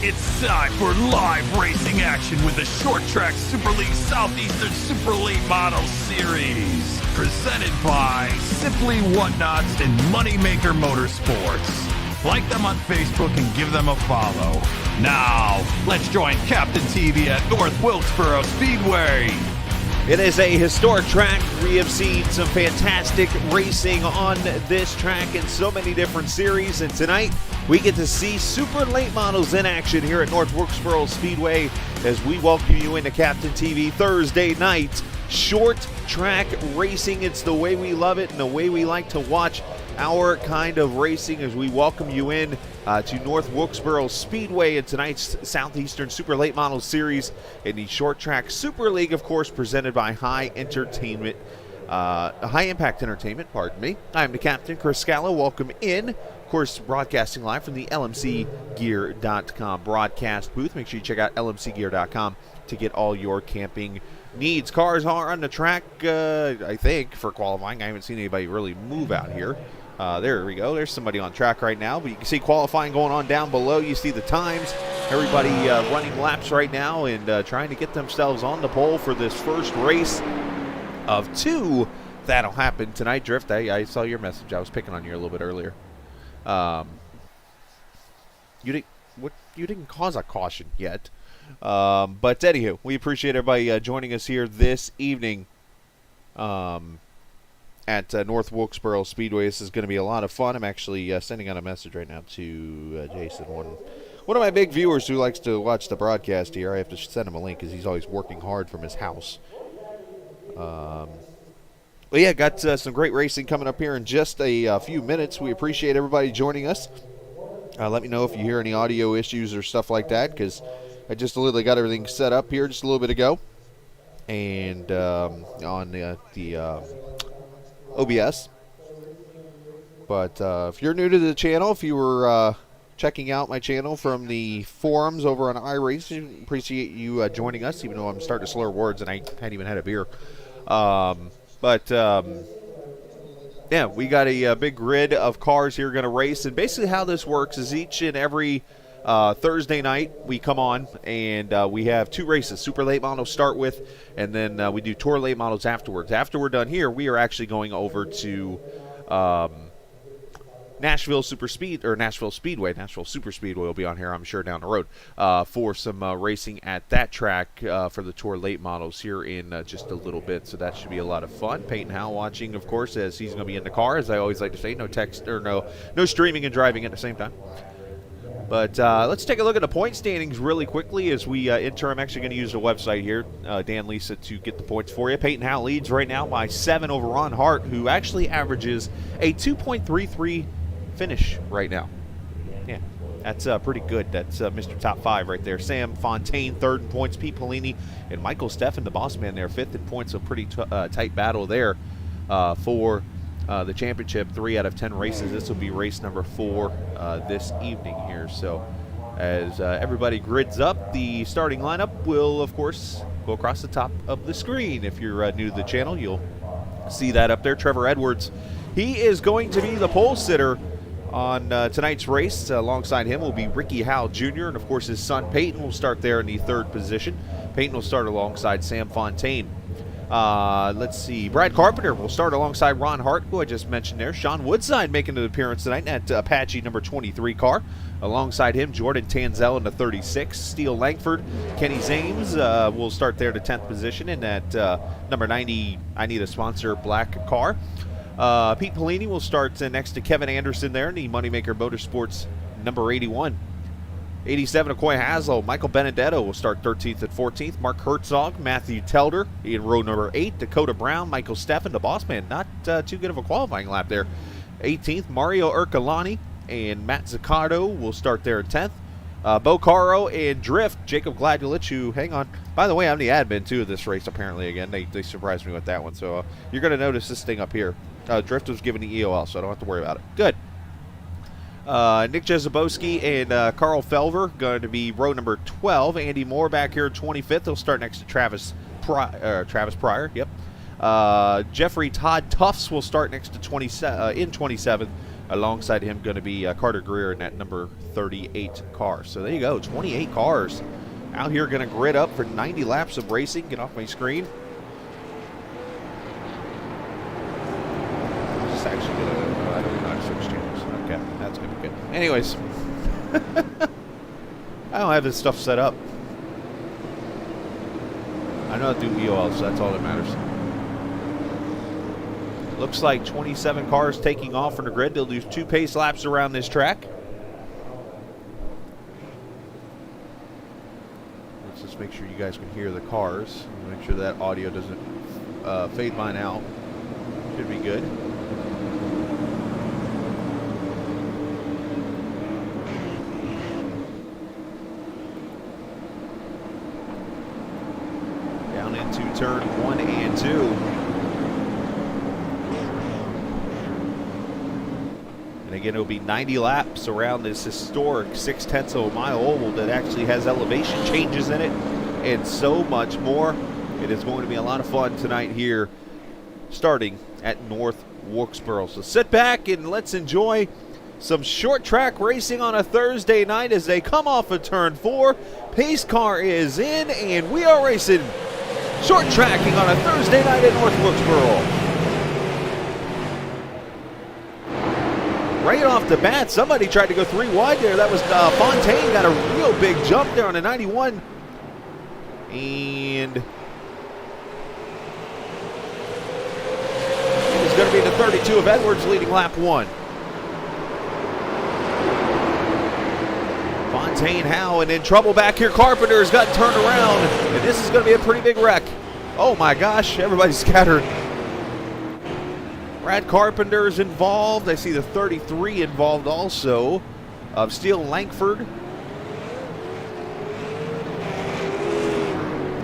It's time for live racing action with the Short Track Super League Southeastern Super Late Model Series. Presented by Simply Whatnots and Moneymaker Motorsports. Like them on Facebook and give them a follow. Now, let's join Captain TV at North Wilkesboro Speedway. It is a historic track. We have seen some fantastic racing on this track in so many different series, and tonight we get to see super late models in action here at North Wilkesboro Speedway as we welcome you into Captain TV Thursday night. Short track racing, it's the way we love it and the way we like to watch our kind of racing as we welcome you in to North Wilkesboro Speedway in tonight's Southeastern Super Late Model Series in the Short Track Super League, of course, presented by High Impact Entertainment, pardon me. I'm the captain, Chris Scala. Welcome in. Of course, broadcasting live from the LMCgear.com broadcast booth. Make sure you check out LMCgear.com to get all your camping needs. Cars are on the track, I think, for qualifying. I haven't seen anybody really move out here. There we go. There's somebody on track right now. But you can see qualifying going on down below. You see the times. Everybody running laps right now and trying to get themselves on the pole for this first race of two that'll happen tonight. Drift, I saw your message. I was picking on you a little bit earlier. You didn't cause a caution yet. But anywho, we appreciate everybody joining us here this evening at North Wilkesboro Speedway. This is going to be a lot of fun. I'm actually sending out a message right now to Jason, one of my big viewers who likes to watch the broadcast here. I have to send him a link because he's always working hard from his house. But yeah, got some great racing coming up here in just a few minutes. We appreciate everybody joining us. Let me know if you hear any audio issues or stuff like that, because I just literally got everything set up here just a little bit ago. And on the OBS. But if you're new to the channel, if you were checking out my channel from the forums over on iRacing, appreciate you joining us, even though I'm starting to slur words and I hadn't even had a beer. Yeah, we got a big grid of cars here going to race, and basically how this works is each and every Thursday night we come on and we have two races. Super late models start with, and then we do tour late models afterwards. After we're done here, we are actually going over to Nashville Super Speedway. Nashville Super Speedway will be on here, I'm sure, down the road for some racing at that track for the tour late models here in just a little bit. So that should be a lot of fun. Peyton Howe watching, of course, as he's going to be in the car, as I always like to say. No text or no streaming and driving at the same time. But let's take a look at the point standings really quickly as we enter. I'm actually going to use the website here, Dan Lisa, to get the points for you. Peyton Howe leads right now by 7 over Ron Hart, who actually averages a 2.33 finish right now. Yeah, that's pretty good. That's Mr. Top 5 right there. Sam Fontaine, third in points. Pete Polini and Michael Steffen, the boss man there, fifth in points. A pretty tight battle there for the championship. 3 out of 10 races. This will be race number 4 this evening here. So as everybody grids up, the starting lineup will, of course, go across the top of the screen. If you're new to the channel, you'll see that up there. Trevor Edwards, he is going to be the pole sitter on tonight's race. Alongside him will be Ricky Howe Jr., and of course his son Peyton will start there in the third position. Peyton will start alongside Sam Fontaine. Let's see, Brad Carpenter will start alongside Ron Hart, who I just mentioned there. Sean Woodside making an appearance tonight at Apache number 23 car. Alongside him, Jordan Tanzel in the 36. Steele Langford, Kenny Zames will start there in the 10th position in that number 90, I Need a Sponsor black car. Pete Polini will start next to Kevin Anderson there in the Moneymaker Motorsports number 81. 87, Akoya Haslow. Michael Benedetto will start 13th and 14th. Mark Herzog, Matthew Telder in row number 8. Dakota Brown, Michael Steffen, the boss man. Not too good of a qualifying lap there. 18th, Mario Ercolani and Matt Zaccardo will start there at 10th. Bo Caro and Drift, Jacob Gladulich, who, hang on. By the way, I'm the admin, too, of this race, apparently, again. They surprised me with that one. So you're going to notice this thing up here. Drift was given the EOL, so I don't have to worry about it. Good. Nick Jezebowski and Carl Felver going to be row number 12. Andy Moore back here at 25th. He'll start next to Travis Pryor. Yep. Jeffrey Todd Tufts will start next to in 27th. Alongside him going to be Carter Greer in that number 38 car. So there you go, 28 cars out here going to grid up for 90 laps of racing. Get off my screen. Just actually going to, I don't know how to switch channels. Okay, that's going to be good. Anyways, I don't have this stuff set up. I know how to do EOL, so that's all that matters. Looks like 27 cars taking off from the grid. They'll do 2 pace laps around this track. Let's just make sure you guys can hear the cars. Make sure that audio doesn't fade mine out. Should be good. Down into turn 1 and 2. And again, it'll be 90 laps around this historic 0.6 of a mile oval that actually has elevation changes in it and so much more. It is going to be a lot of fun tonight here, starting at North Wilkesboro. So sit back and let's enjoy some short track racing on a Thursday night as they come off of turn 4. Pace car is in, and we are racing short tracking on a Thursday night at North Wilkesboro. Right off the bat, somebody tried to go 3 wide there. That was Fontaine. Got a real big jump there on a 91. And it's going to be the 32 of Edwards leading lap 1. Fontaine, Howe, and in trouble back here. Carpenter's got turned around, and this is going to be a pretty big wreck. Oh my gosh, everybody's scattered. Brad Carpenter's involved. I see the 33 involved also of Steele Langford.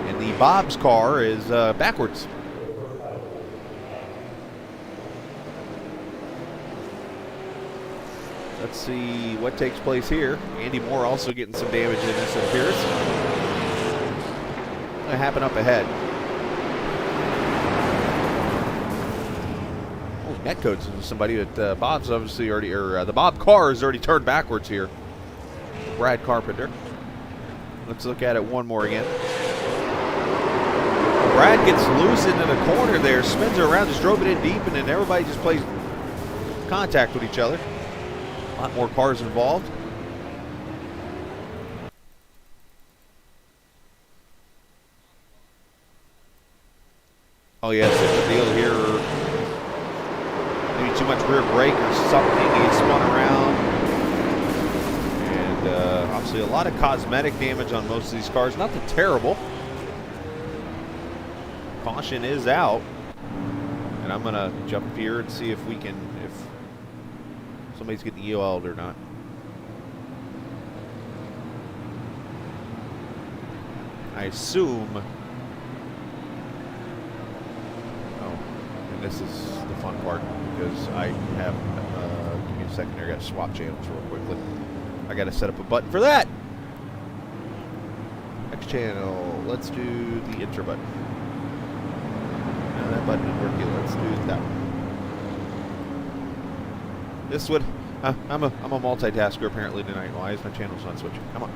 And the Bob's car is backwards. Let's see what takes place here. Andy Moore also getting some damage in this, it appears. What's going to happen up ahead? Netcodes is somebody that Bob's obviously already, or the Bob car has already turned backwards here. Brad Carpenter. Let's look at it one more again. Brad gets loose into the corner there, spins it around, just drove it in deep, and then everybody just plays contact with each other. A lot more cars involved. Oh yes, there's a deal here. Maybe too much rear brake or something. He gets spun around. And obviously a lot of cosmetic damage on most of these cars. Nothing terrible. Caution is out. And I'm going to jump here and see if we can, if somebody's getting EOL'd or not. I assume. Oh, and this is the fun part because I have. Give me a second here. I got to swap channels real quickly. I got to set up a button for that. Next channel. Let's do the intro button. No, that button didn't work either. Let's do that one. This would. I'm a multitasker apparently tonight. Why is my channels not switching? Come on.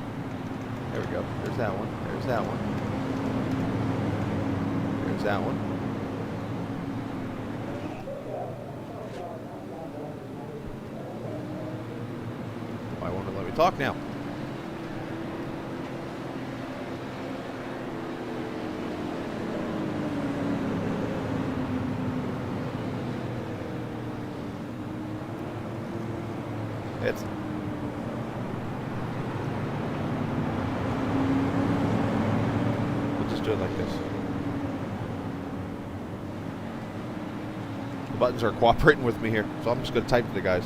There we go. There's that one. There's that one. There's that one. Why won't it let me talk now? It's do it like this. The buttons are cooperating with me here, so I'm just going to type to the guys.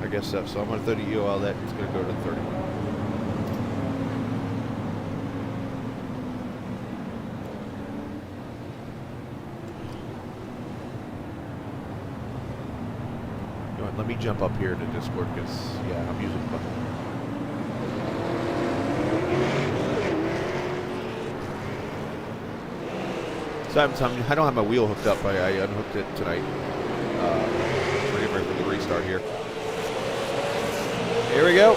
I guess so. So I'm going to 30 UL that. It's going to go to 31. on. Let me jump up here to Discord because, yeah, I'm using the So I don't have my wheel hooked up. I unhooked it tonight. We're getting ready for the restart here. Here we go.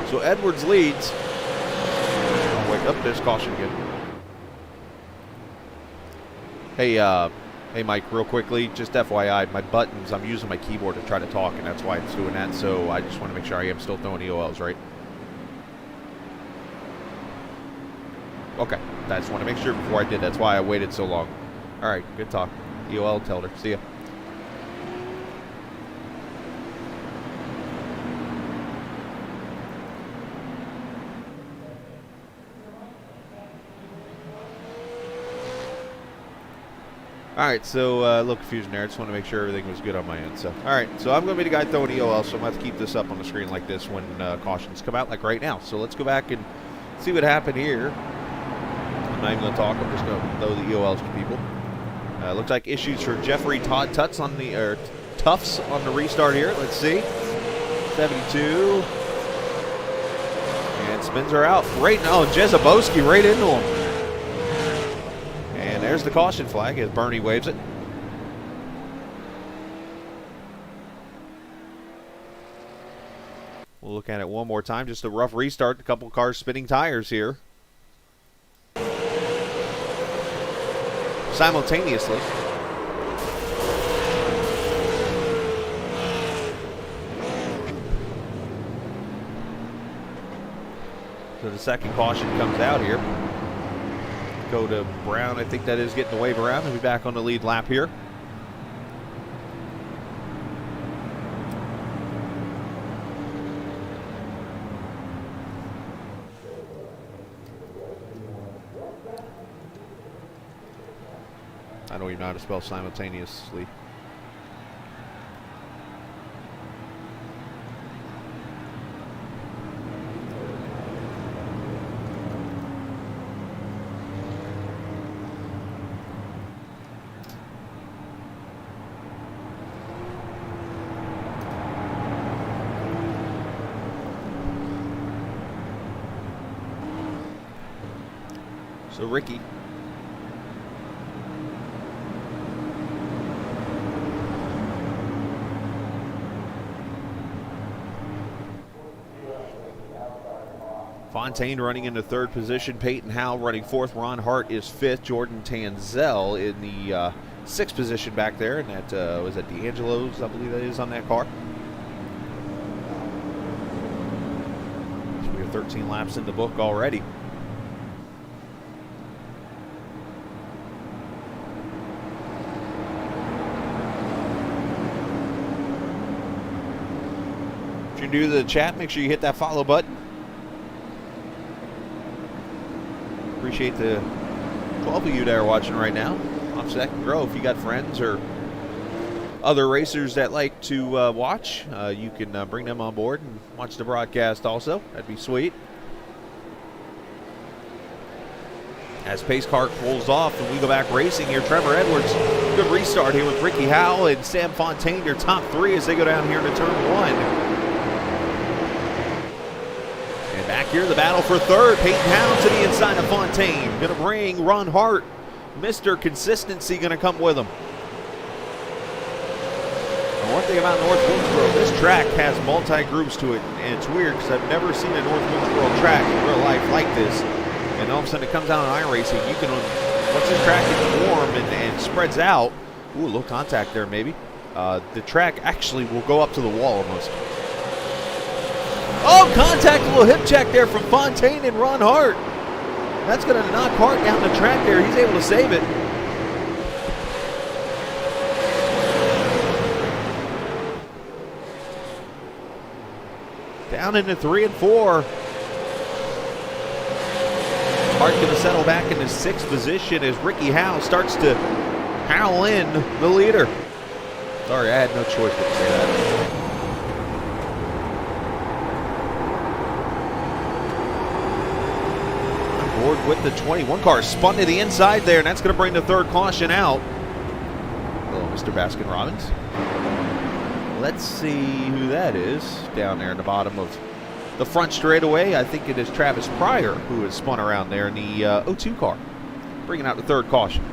So Edwards leads. Oh, wait, up there's caution again. Hey, Mike, real quickly, just FYI, my buttons, I'm using my keyboard to try to talk, and that's why it's doing that. So I just want to make sure I am still throwing EOLs, right? Okay, I just want to make sure before I did. That's why I waited so long. All right, good talk. EOL, Telder. See ya. All right, so a little confusion there. I just want to make sure everything was good on my end. So, all right, so I'm going to be the guy throwing EOL, so I'm going to have to keep this up on the screen like this when cautions come out, like right now. So let's go back and see what happened here. I'm not even going to talk. I'm just going to throw the EOLs to people. Looks like issues for Jeffrey Todd Tufts on the Tufts on the restart here. Let's see. 72. And spins are out. Right now, Jezebowski right into him. And there's the caution flag as Bernie waves it. We'll look at it one more time. Just a rough restart. A couple cars spinning tires here. Simultaneously. So the second caution comes out here. Go to Brown, I think that is getting the wave around. He'll be back on the lead lap here. I don't even know how to spell simultaneously. So Ricky. Fontaine running into third position. Peyton Howell running fourth. Ron Hart is fifth. Jordan Tanzel in the sixth position back there. And that was at D'Angelo's, I believe that is, on that car. So we are 13 laps in the book already. If you're new to the chat, make sure you hit that follow button. Appreciate the 12 of you that are watching right now on Second Row. If you got friends or other racers that like to watch, you can bring them on board and watch the broadcast also. That'd be sweet. As pace car pulls off and we go back racing here, Trevor Edwards, good restart here with Ricky Howell and Sam Fontaine, their top three as they go down here into turn one. Back here, the battle for third. Peyton Howell to the inside of Fontaine. Going to bring Ron Hart. Mr. Consistency going to come with him. And one thing about North Wilkesboro, this track has multi-groups to it. And it's weird because I've never seen a North Wilkesboro track in real life like this. And all of a sudden it comes down to iRacing. You can, once this track gets warm and spreads out, ooh, a little contact there maybe. The track actually will go up to the wall almost. Oh, contact, a little hip check there from Fontaine and Ron Hart. That's going to knock Hart down the track there. He's able to save it. Down into 3 and 4. Hart going to settle back into sixth position as Ricky Howell starts to howl in the leader. Sorry, I had no choice but to say that. With the 21 car spun to the inside there, and that's going to bring the third caution out. Mr. Baskin Robbins. Let's see who that is down there in the bottom of the front straightaway. I think it is Travis Pryor who has spun around there in the O2 car, bringing out the third caution.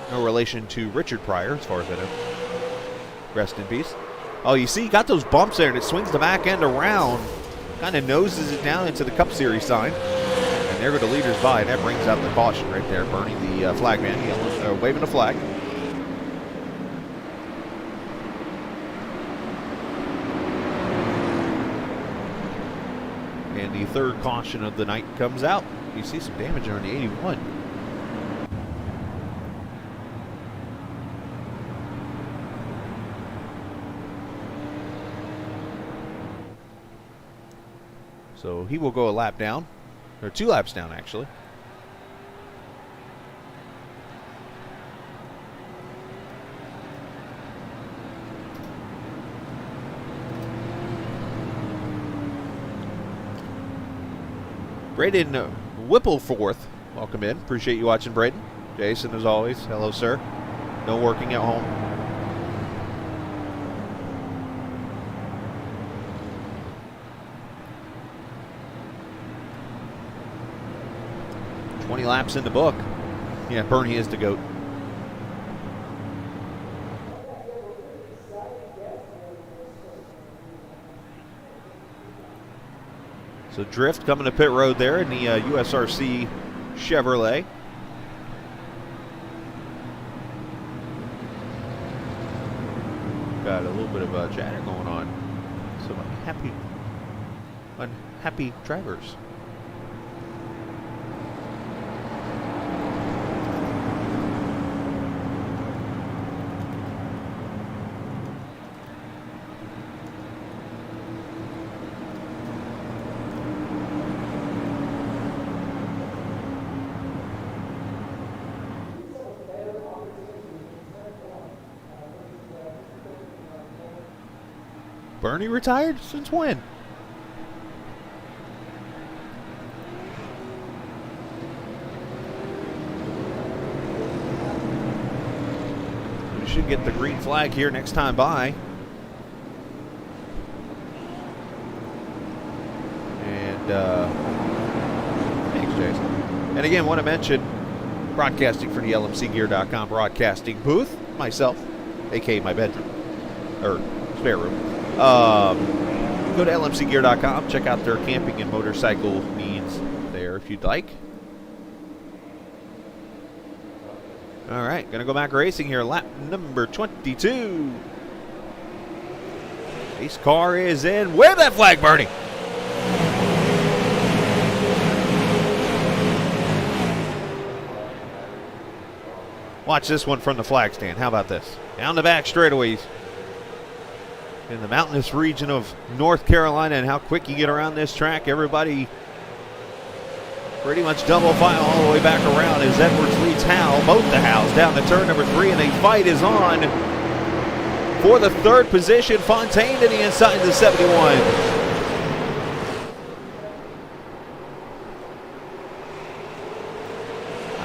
No relation to Richard Pryor, as far as I know. Rest in peace. Oh, you see, got those bumps there, and it swings the back end around. Kind of noses it down into the Cup Series sign. And there go the leaders by, and that brings out the caution right there. Bernie, the flag man, waving the flag. And the third caution of the night comes out. You see some damage on the 81. So he will go a lap down, or 2 laps down, actually. Braden Whippleforth, welcome in. Appreciate you watching, Braden. Jason, as always, hello, sir. No working at home. Laps in the book. Yeah, Bernie is the GOAT. So Drift coming to pit road there in the USRC Chevrolet. Got a little bit of chatter going on. Some unhappy drivers. Bernie retired? Since when? We should get the green flag here next time by. And, thanks, Jason. And again, want to mention, broadcasting for the LMCgear.com broadcasting booth, myself, aka my bedroom, or spare room. Go to LMCgear.com, check out their camping and motorcycle needs there if you'd like. All right, gonna go back racing here, lap number 22. Ace car is in. Wave that flag, Bernie. Watch this one from the flag stand. How about this? Down the back straightaways in the mountainous region of North Carolina, and how quick you get around this track. Everybody pretty much double file all the way back around as Edwards leads Hal, both the Hals, down to turn number 3, and a fight is on for the third position. Fontaine to the inside of the 71.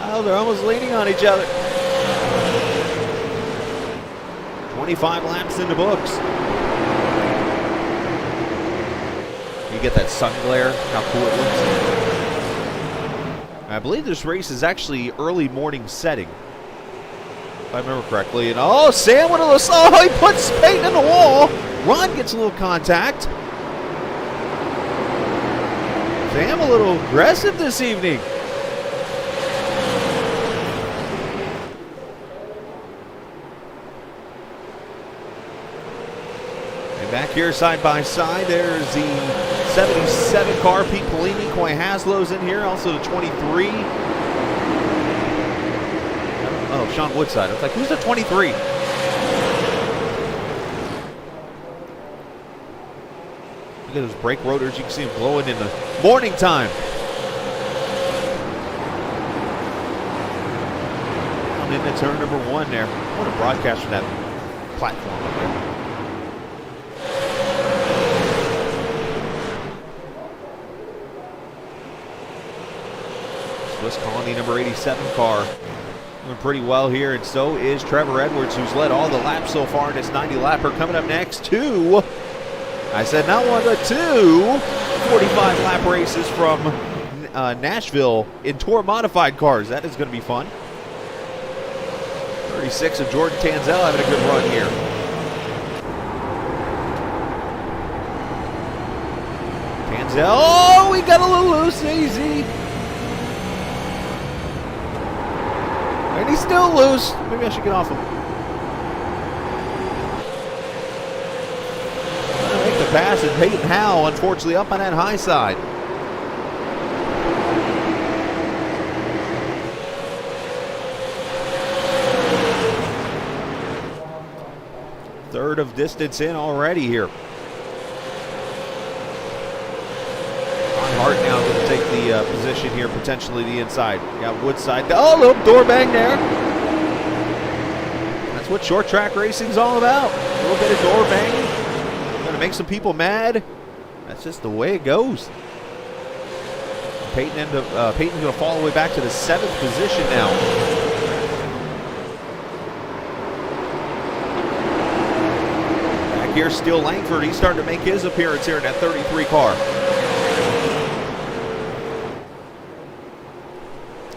Oh, they're almost leaning on each other. 25 laps in the books. You get that sun glare, how cool it looks. I believe this race is actually early morning setting, if I remember correctly. And oh, Sam with a little, oh, he puts Peyton in the wall. Ron gets a little contact. Sam a little aggressive this evening. And back here side by side, there's the 77 car, Pete Polini. Coy Haslow's in here, also the 23. Oh, Sean Woodside. I was like, who's the 23? Look at those brake rotors. You can see them glowing in the morning time. Coming into turn number 1 there. What a broadcast from that platform up there. Swiss Colony number 87 car. Doing pretty well here, and so is Trevor Edwards, who's led all the laps so far in this 90-lapper. Coming up next, two. I said not one, but two 45-lap races from Nashville in Tour modified cars. That is going to be fun. 36 of Jordan Tanzel having a good run here. Tanzel, oh, he got a little loose, easy. And he's still loose. Maybe I should get off him. Make the pass, and Peyton Howe, unfortunately, up on that high side. Third of distance in already here. Hart now going to take the position here, potentially the inside. Got Woodside. Oh, little door bang there. That's what short track racing's all about. A little bit of door banging. Going to make some people mad. That's just the way it goes. Peyton's going to fall all the way back to the 7th position now. Back here, still Langford. He's starting to make his appearance here in that 33 car.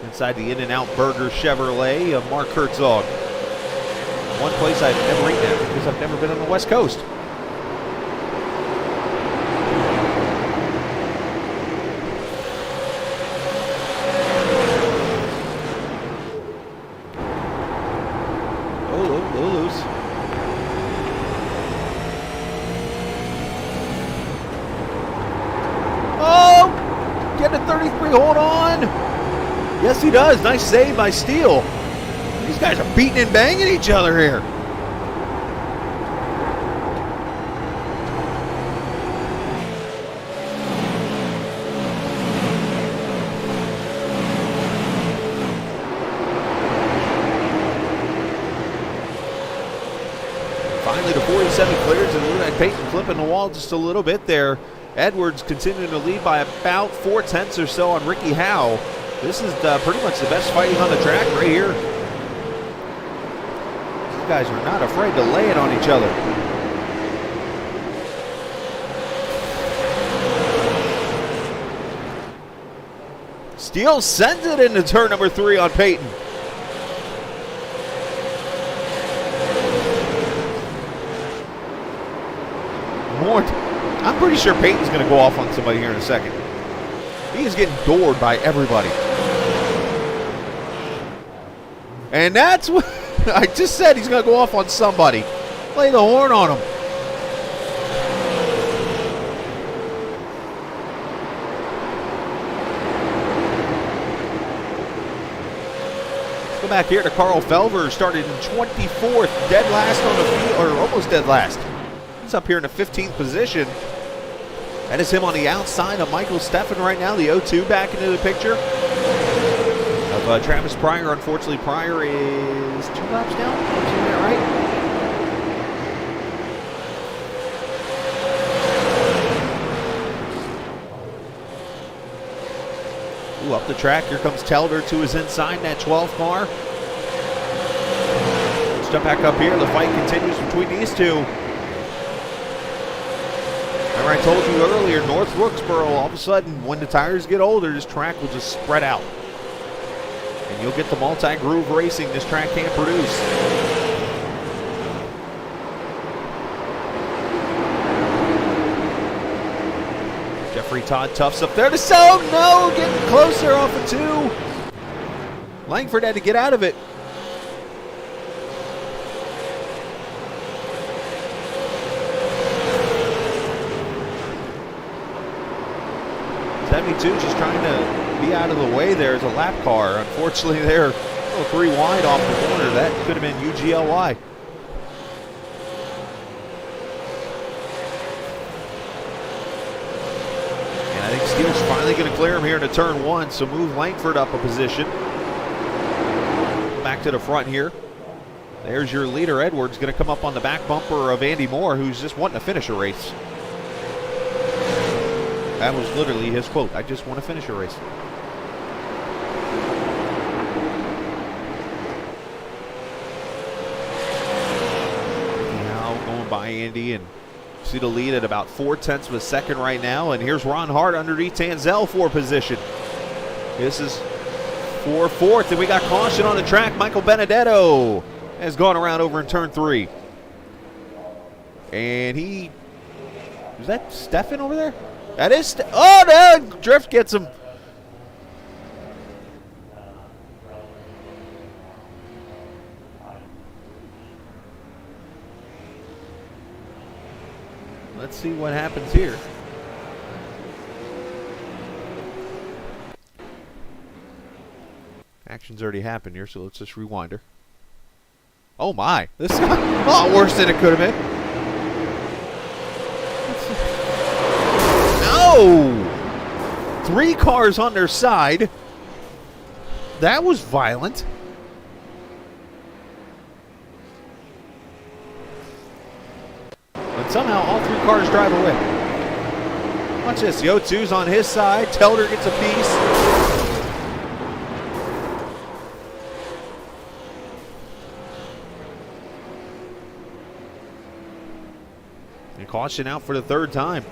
Inside the In-N-Out Burger Chevrolet of Mark Herzog. One place I've never eaten at because I've never been on the West Coast. Oh, loose. Oh! Getting a 33, hold on! Yes, he does. Nice save by Steele. These guys are beating and banging each other here. Finally, the 47 clears, and look at Peyton flipping the wall just a little bit there. Edwards continuing to lead by about 4/10 or so on Ricky Howe. This is pretty much the best fighting on the track right here. These guys are not afraid to lay it on each other. Steele sends it into turn number 3 on Peyton. I'm pretty sure Peyton's going to go off on somebody here in a second. He is getting doored by everybody. And that's what I just said. He's going to go off on somebody. Play the horn on him. Let's go back here to Carl Felver. Started in 24th, dead last on the field, or almost dead last. He's up here in the 15th position. That is him on the outside of Michael Steffen right now. The 0-2 back into the picture of Travis Pryor. Unfortunately, Pryor is 2 laps down. Am I saying that right? Ooh, up the track. Here comes Telder to his inside in that 12th car. Let's jump back up here. The fight continues between these two. Remember I told you earlier, North Wilkesboro, all of a sudden, when the tires get older, this track will just spread out. And you'll get the multi-groove racing this track can't produce. Jeffrey Todd toughs up there to sell. No, getting closer off of 2. Langford had to get out of it. 72 just trying to be out of the way there as a lap car. Unfortunately, they're a little 3 wide off the corner. That could have been UGLY. And I think Steele's finally going to clear him here into turn 1, so move Langford up a position. Back to the front here. There's your leader, Edwards, going to come up on the back bumper of Andy Moore, who's just wanting to finish a race. That was literally his quote. I just want to finish a race. by Andy, and see the lead at about 0.4 of a second right now. And here's Ron Hart underneath Tanzel for position. This is for fourth, and we got caution on the track. Michael Benedetto has gone around over in turn 3. And is that Stefan over there? That is, oh, no, Drift gets him. Let's see what happens here. Action's already happened here, so let's just rewind her. Oh my, this is a lot worse than it could have been. No! 3 cars on their side. That was violent. But somehow all 3 cars drive away. Watch this, the O2's on his side. Telder gets a piece. And caution out for the 3rd time.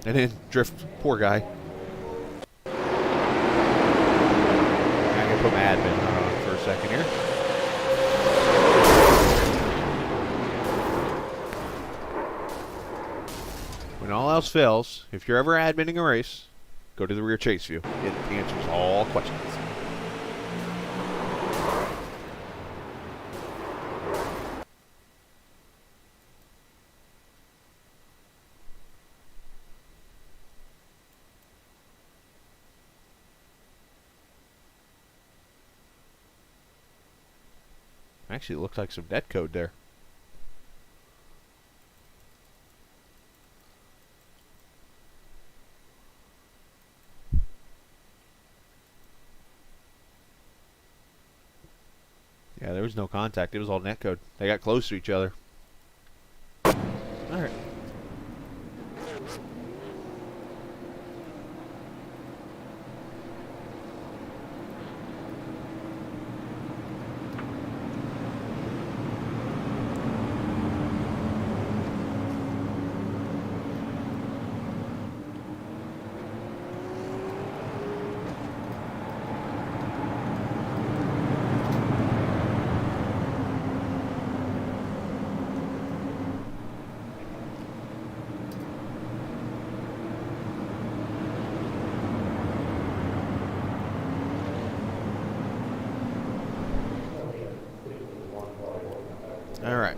And then Drift, poor guy. I can put my admin on for a second here. When all else fails, if you're ever adminning a race, go to the rear chase view. It answers all questions. Actually, it looks like some net code there. Yeah, there was no contact. It was all net code. They got close to each other. All right. All right.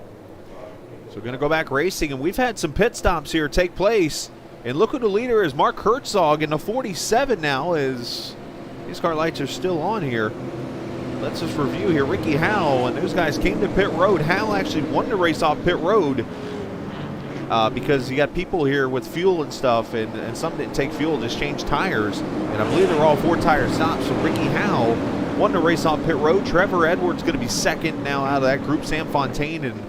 So we're going to go back racing, and we've had some pit stops here take place. And look who the leader is, Mark Herzog in the 47 now, as these car lights are still on here. Let's just review here. Ricky Howell and those guys came to pit road. Howell actually won the race off pit road because you got people here with fuel and stuff, and some didn't take fuel, just changed tires. And I believe they're all 4-tire stops. So Ricky Howell won the race off pit road. Trevor Edwards going to be second now out of that group. Sam Fontaine and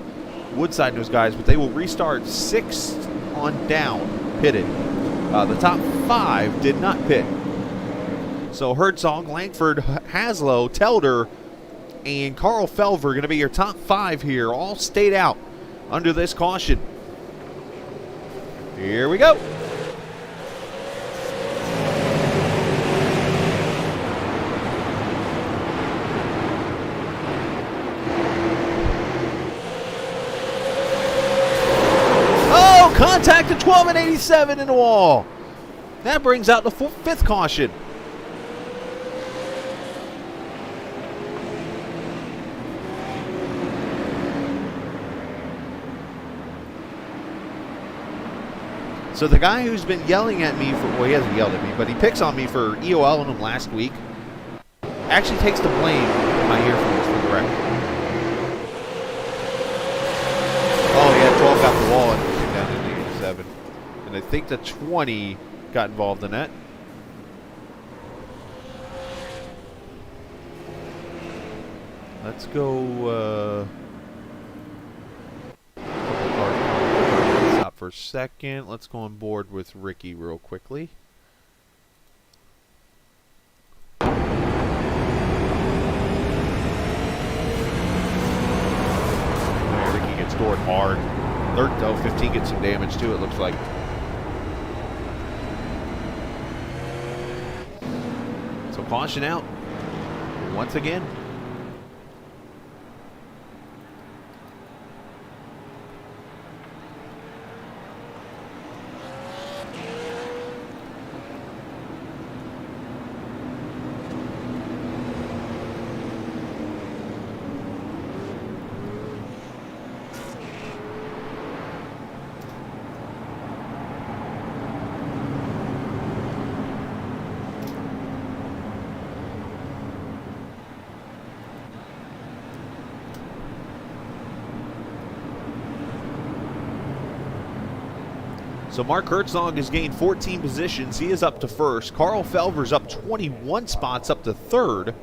Woodside and those guys, but they will restart 6th on down, pitted. The top 5 did not pit. So Herzog, Langford, Haslow, Telder, and Carl Felver going to be your top 5 here. All stayed out under this caution. Here we go. Oh, contact at 12 and 87 in the wall. That brings out the 5th caution. So the guy who's been yelling at me for, well, he hasn't yelled at me, but he picks on me for EOL in him last week, actually takes the blame in my earphones for the wreck. Oh, yeah, 12 got the wall and came down to the 87. And I think the 20 got involved in that. Let's go, for a second. Let's go on board with Ricky real quickly. store it hard. 15 gets some damage too, it looks like. So caution out once again. So Mark Herzog has gained 14 positions. He is up to first. Carl Felver's up 21 spots, up to third.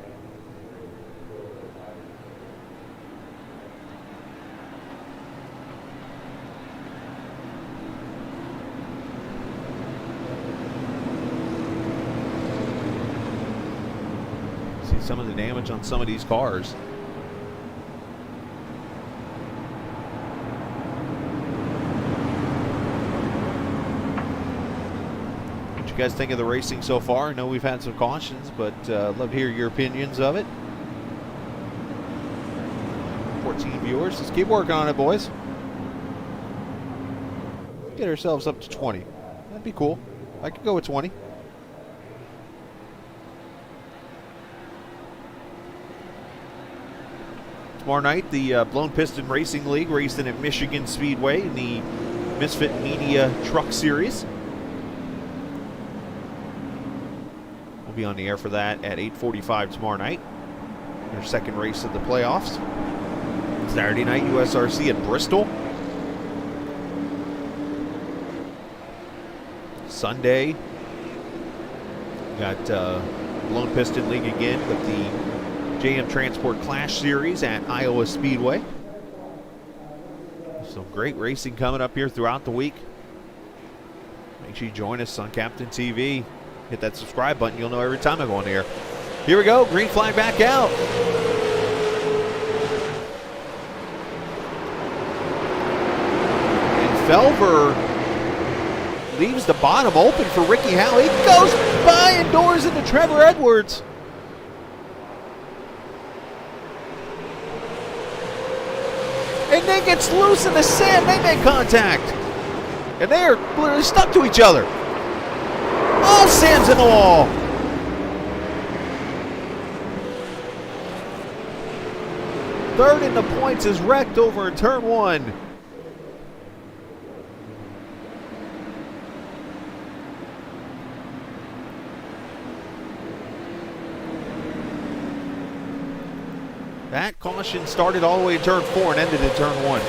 See some of the damage on some of these cars. You guys think of the racing so far? I know we've had some cautions, but I'd love to hear your opinions of it. 14 viewers. Let's keep working on it, boys. Get ourselves up to 20. That'd be cool. I could go with 20. Tomorrow night, the Blown Piston Racing League racing at Michigan Speedway in the Misfit Media Truck Series. We'll be on the air for that at 8:45 tomorrow night. Their second race of the playoffs. Saturday night, USRC at Bristol. Sunday, we got Blown Piston League again with the JM Transport Clash Series at Iowa Speedway. Some great racing coming up here throughout the week. Make sure you join us on Captain TV. Hit that subscribe button. You'll know every time I go on the air. Here we go. Green flag back out. And Felver leaves the bottom open for Ricky Howe. He goes by and doors into Trevor Edwards. And then gets loose in the sand. They make contact. And they are literally stuck to each other. Oh, Sam's in the wall. Third in the points is wrecked over in turn one. That caution started all the way in turn 4 and ended in turn 1.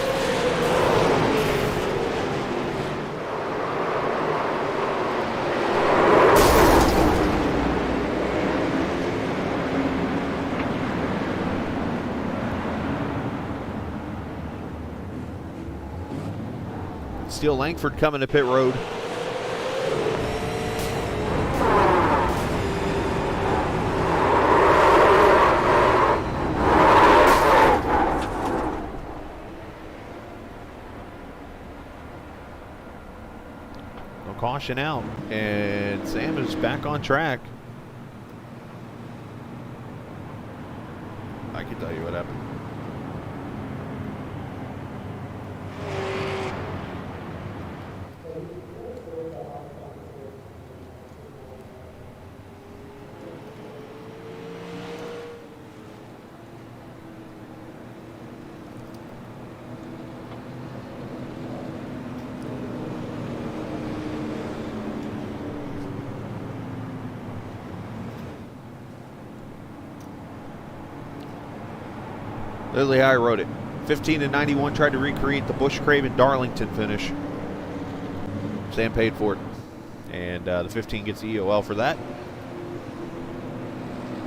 Steele Langford coming to pit road. No caution out, and Sam is back on track. I can tell you what happened. Literally how I wrote it. 15 and 91 tried to recreate the Busch Craven Darlington finish. Sam paid for it. And the 15 gets the EOL for that.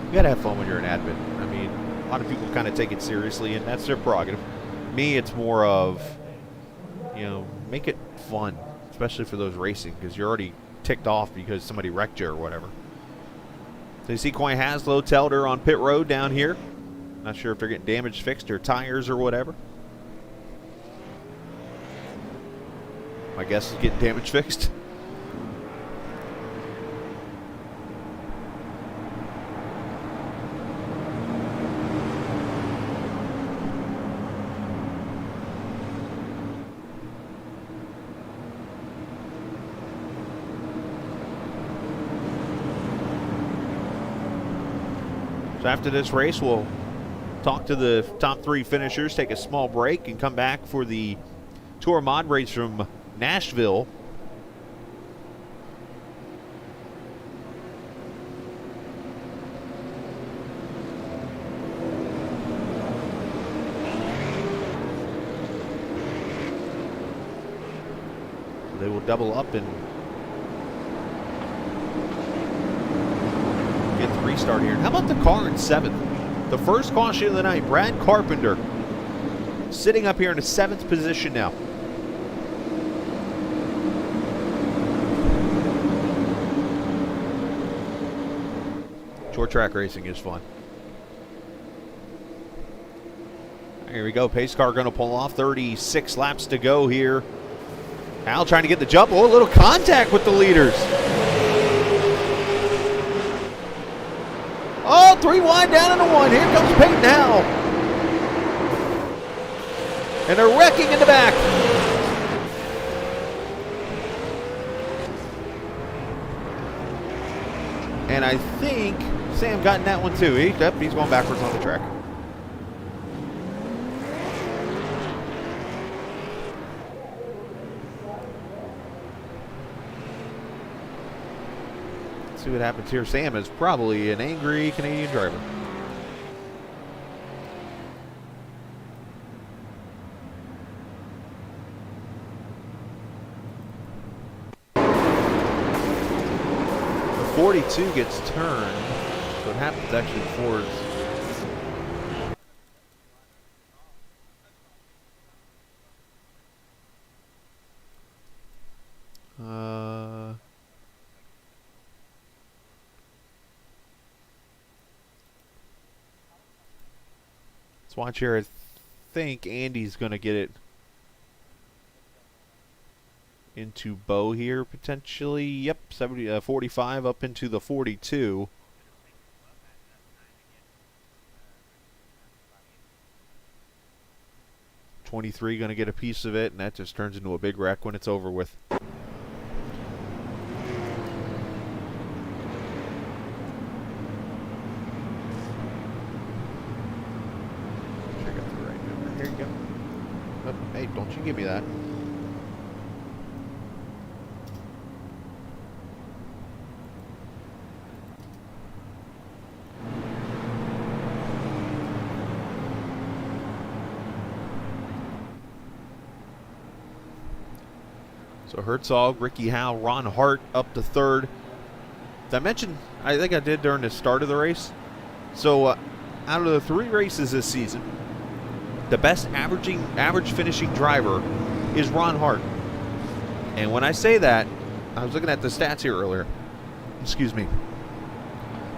You gotta have fun when you're an admin. I mean, a lot of people kind of take it seriously, and that's their prerogative. Me, it's more of, you know, make it fun, especially for those racing, because you're already ticked off because somebody wrecked you or whatever. So you see Coy Haslow, Telder on pit road down here. Not sure if they're getting damage fixed or tires or whatever. My guess is getting damage fixed. So after this race, we'll talk to the top 3 finishers, take a small break, and come back for the Tour Mod race from Nashville. They will double up and get the restart here. How about the car in 7th? The first caution of the night, Brad Carpenter, sitting up here in the 7th position now. Short track racing is fun. Here we go. Pace car going to pull off. 36 laps to go here. Hal trying to get the jump. Oh, a little contact with the leaders. Oh, 3 wide down into 1. Here comes Peyton Hal. And they're wrecking in the back. And I think Sam got in that one too. He's going backwards on the track. Let's see what happens here. Sam is probably an angry Canadian driver. The 42 gets turned. So it happens actually before let's watch here. I think Andy's going to get it into Bo here potentially. Yep, 45 up into the 42. '23 going to get a piece of it, and that just turns into a big wreck when it's over with. Check out the right number. Here you go. Oh, hey, don't you give me that. So Herzog, Ricky Howell, Ron Hart up to 3rd. As I mentioned, I think I did during the start of the race. So out of the 3 races this season, the best average finishing driver is Ron Hart. And when I say that, I was looking at the stats here earlier. Excuse me.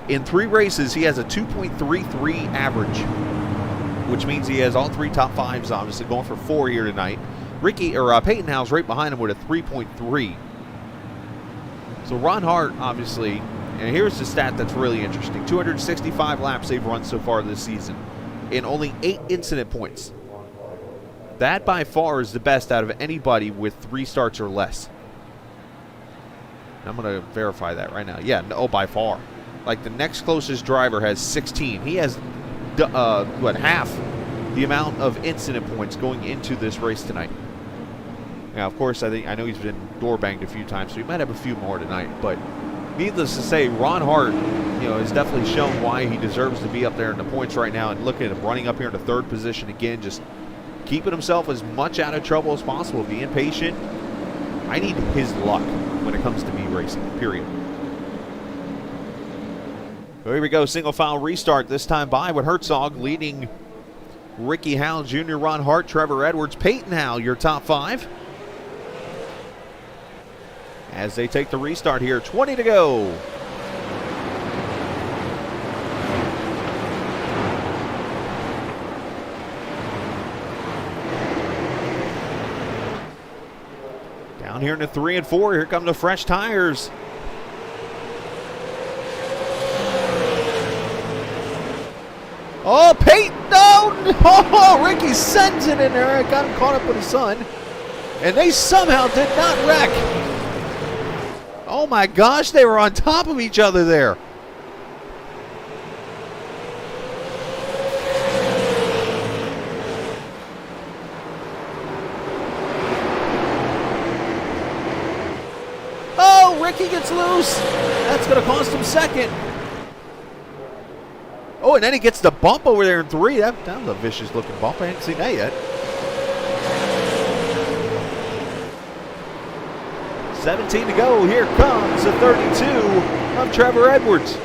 In 3 races, he has a 2.33 average, which means he has all 3 top 5s, obviously going for 4 here tonight. Peyton Howell's right behind him with a 3.3. So Ron Hart, obviously, and here's the stat that's really interesting. 265 laps they've run so far this season in only 8 incident points. That by far is the best out of anybody with 3 starts or less. I'm going to verify that right now. Yeah, no, by far. Like the next closest driver has 16. He has, half the amount of incident points going into this race tonight. Now, of course, I know he's been door banged a few times, so he might have a few more tonight. But needless to say, Ron Hart, has definitely shown why he deserves to be up there in the points right now. And look at him running up here in the 3rd position again, just keeping himself as much out of trouble as possible, being patient. I need his luck when it comes to me racing, period. So here we go, single file restart, this time by with Herzog leading Ricky Howell Jr., Ron Hart, Trevor Edwards, Peyton Howell, your top 5. As they take the restart here, 20 to go. Down Down here in the 3 and 4, here come the fresh tires. Oh, Peyton, no! Oh, Ricky sends it in there. Got him caught up with his son. And they somehow did not wreck. Oh my gosh, they were on top of each other there. Oh, Ricky gets loose. That's going to cost him second. Oh, and then he gets the bump over there in 3. That was a vicious looking bump. I hadn't seen that yet. 17 to go. Here comes the 32 of Trevor Edwards.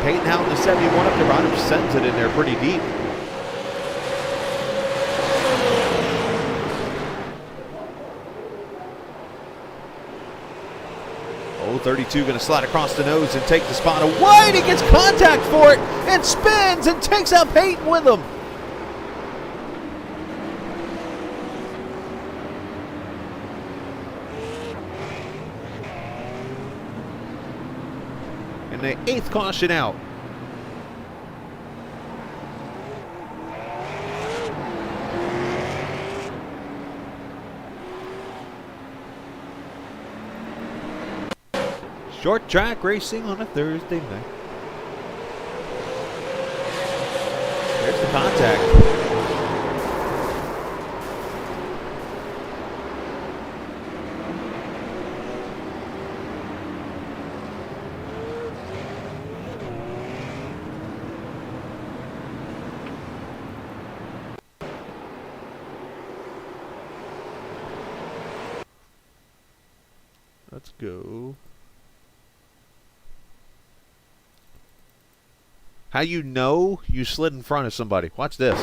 Peyton out in the 71 up there. Rodgers sends it in there pretty deep. Oh, 32 going to slide across the nose and take the spot away. And he gets contact for it and spins and takes out Peyton with him. And the 8th caution out. Short track racing on a Thursday night. There's the contact. Let's go. How you know you slid in front of somebody? Watch this.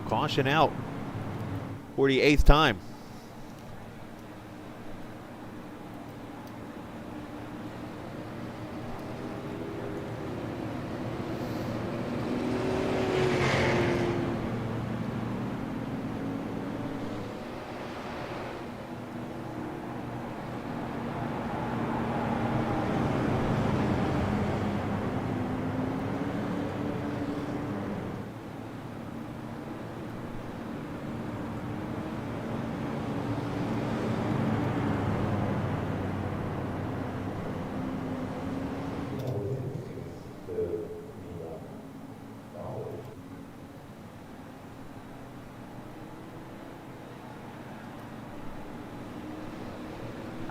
Caution out. 48th time.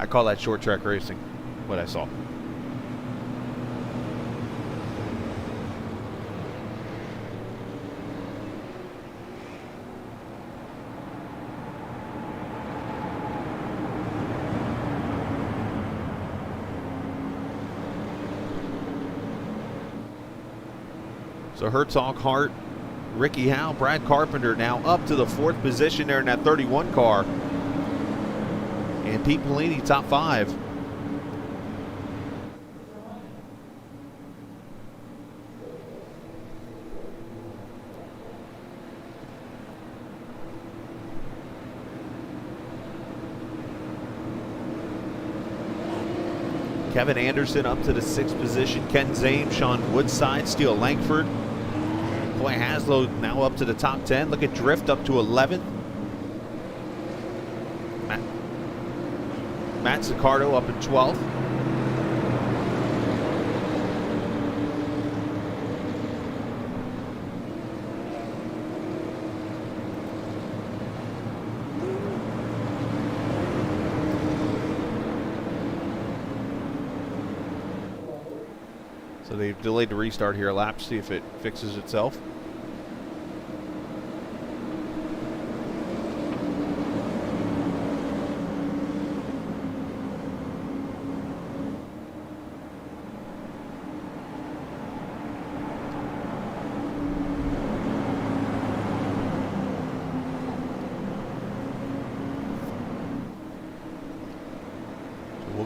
I call that short track racing, what I saw. So Herzog, Hart, Ricky Howe, Brad Carpenter now up to the 4th position there in that 31 car. And Pete Polini, top 5. Kevin Anderson up to the 6th position. Ken Zame, Sean Woodside, Steele Langford. Clay Haslow now up to the top 10. Look at Drift up to 11th. Matt Sicardo up in 12th. So they've delayed the restart here a lap, see if it fixes itself.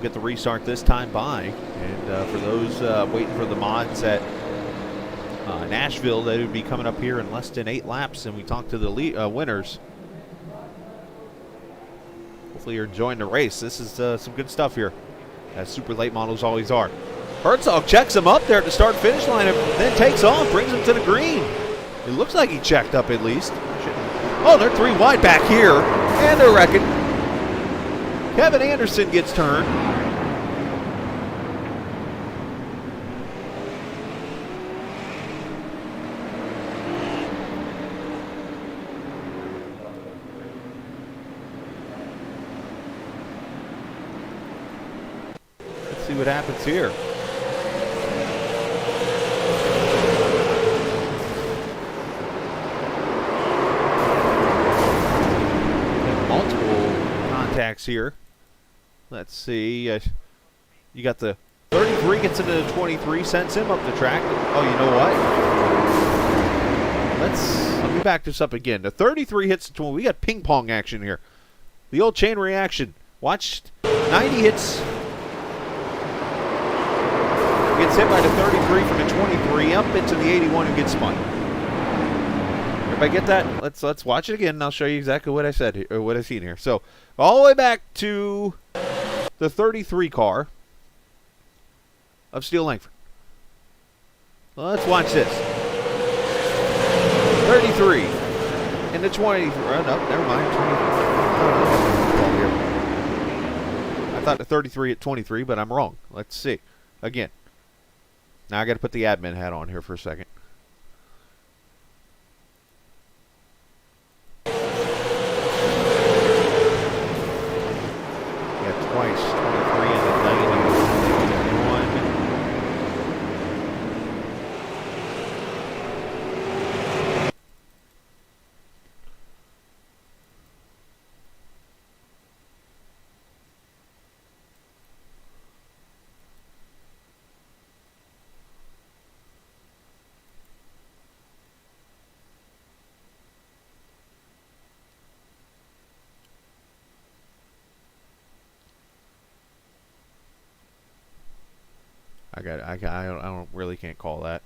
get the restart this time by. And for those waiting for the mods at Nashville, they would be coming up here in less than 8 laps, and we talked to the winners. Hopefully you're enjoying the race. This is some good stuff here, as super late models always are. Herzog checks him up there at the start-finish line and then takes off, brings him to the green. It looks like he checked up at least. Oh, they're 3 wide back here, and they're wrecking. Kevin Anderson gets turned. Let's see what happens here. Here. Let's see. You got the 33 gets into the 23, sends him up the track. Oh, you know what? Let me back this up again. The 33 hits the 20. We got ping pong action here. The old chain reaction. Watch. 90 hits. Gets hit by the 33 from the 23 up into the 81 who gets spun. Everybody get that? Let's watch it again, and I'll show you exactly what I said or what I seen here. So all the way back to the 33 car of Steel Langford. Well, let's watch this. 33 and the 20. No, never mind. 20. I thought the 33 at 23, but I'm wrong. Let's see again. Now I got to put the admin hat on here for a second. Twice, 23 and the 91. I don't really can't call that.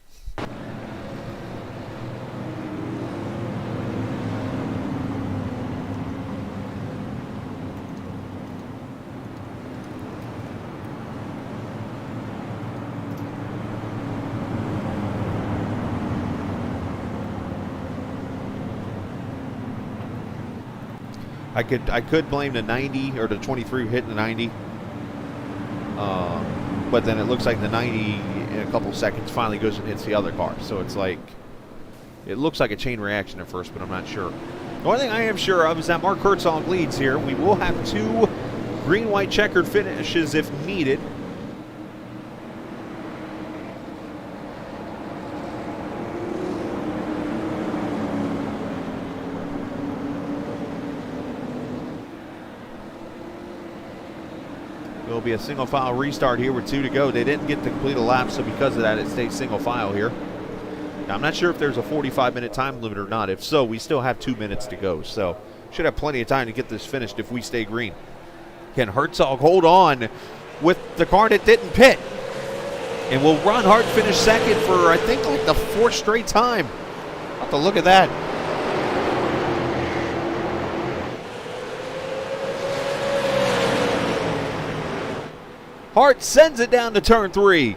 I could blame the 90 or the 23 hitting the 90. But then it looks like the 90 in a couple seconds finally goes and hits the other car. So it's like, it looks like a chain reaction at first, but I'm not sure. The only thing I am sure of is that Mark Herzog leads here. We will have 2 green-white checkered finishes if needed. There'll be a single file restart here with 2 to go. They didn't get to complete a lap, so because of that, it stays single file here. Now, I'm not sure if there's a 45-minute time limit or not. If so, we still have 2 minutes to go. So, should have plenty of time to get this finished if we stay green. Can Herzog hold on with the car that didn't pit? And will Ron Hart finish second for, I think, like the 4th straight time? I'll have to look at that. Hart sends it down to turn 3.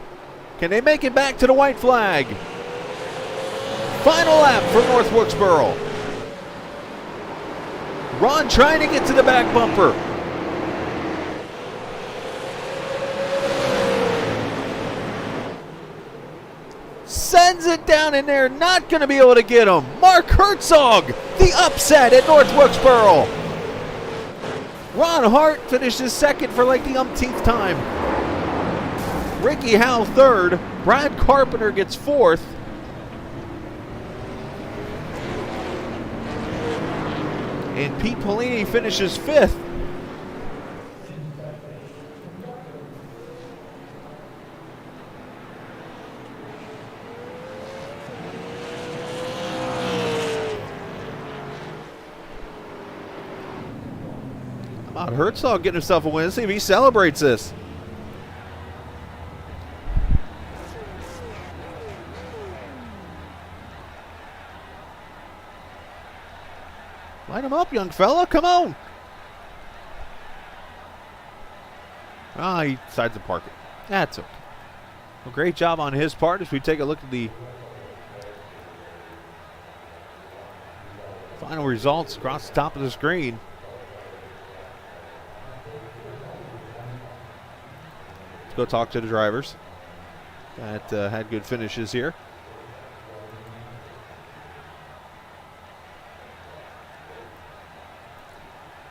Can they make it back to the white flag? Final lap for North Wilkesboro. Ron trying to get to the back bumper. Sends it down in there, not going to be able to get him. Mark Herzog, the upset at North Wilkesboro. Ron Hart finishes second for like the umpteenth time. Ricky Howe third. Brad Carpenter gets fourth. And Pete Polini finishes fifth. How about Herzog getting himself a win? Let's see if he celebrates this. Light him up, young fella. Come on. Ah, he decides to park it. That's okay. Well, great job on his part as we take a look at the final results across the top of the screen. Let's go talk to the drivers that had good finishes here.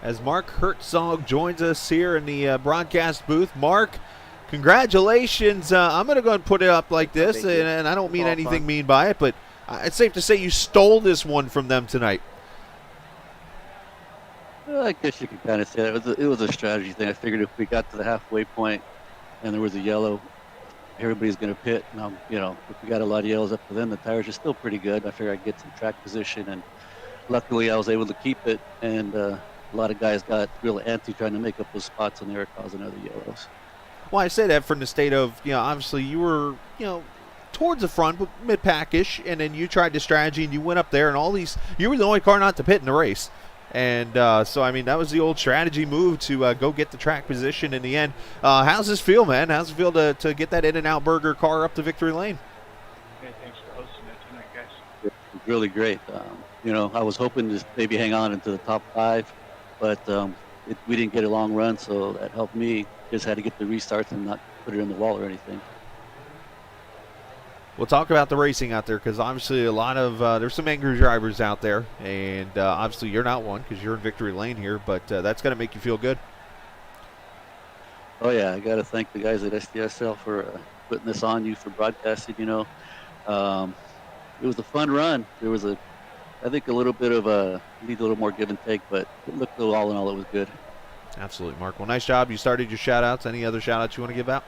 As Mark Herzog joins us here in the broadcast booth. Mark, congratulations. I'm going to go and put it up like this, and I don't mean anything mean by it, but it's safe to say you stole this one from them tonight. Well, I guess you could kind of say that. It was a strategy thing. I figured if we got to the halfway point and there was a yellow, everybody's going to pit. Now, if we got a lot of yellows up to them, the tires are still pretty good. I figured I'd get some track position, and luckily I was able to keep it, and a lot of guys got real antsy trying to make up those spots, and they were causing other yellows. Well, I say that from the state of, obviously you were, towards the front, but mid-pack-ish, and then you tried the strategy, and you went up there, and you were the only car not to pit in the race. And so, I mean, that was the old strategy move to go get the track position in the end. How's this feel, man? How's it feel to get that In-N-Out Burger car up to victory lane? Yeah, thanks for hosting it tonight, guys. It was really great. I was hoping to maybe hang on into the top 5, but we didn't get a long run, so that helped me. Just had to get the restarts and not put it in the wall or anything. We'll talk about the racing out there, because obviously a lot of there's some angry drivers out there, and obviously you're not one because you're in victory lane here, but that's going to make you feel good. Oh yeah, I got to thank the guys at SDSL for putting this on you for broadcasting. It was a fun run. There was I think a little bit of need a little more give and take, but it looked all in all it was good. Absolutely, Mark. Well, nice job. You started your shout outs. Any other shout outs you want to give out?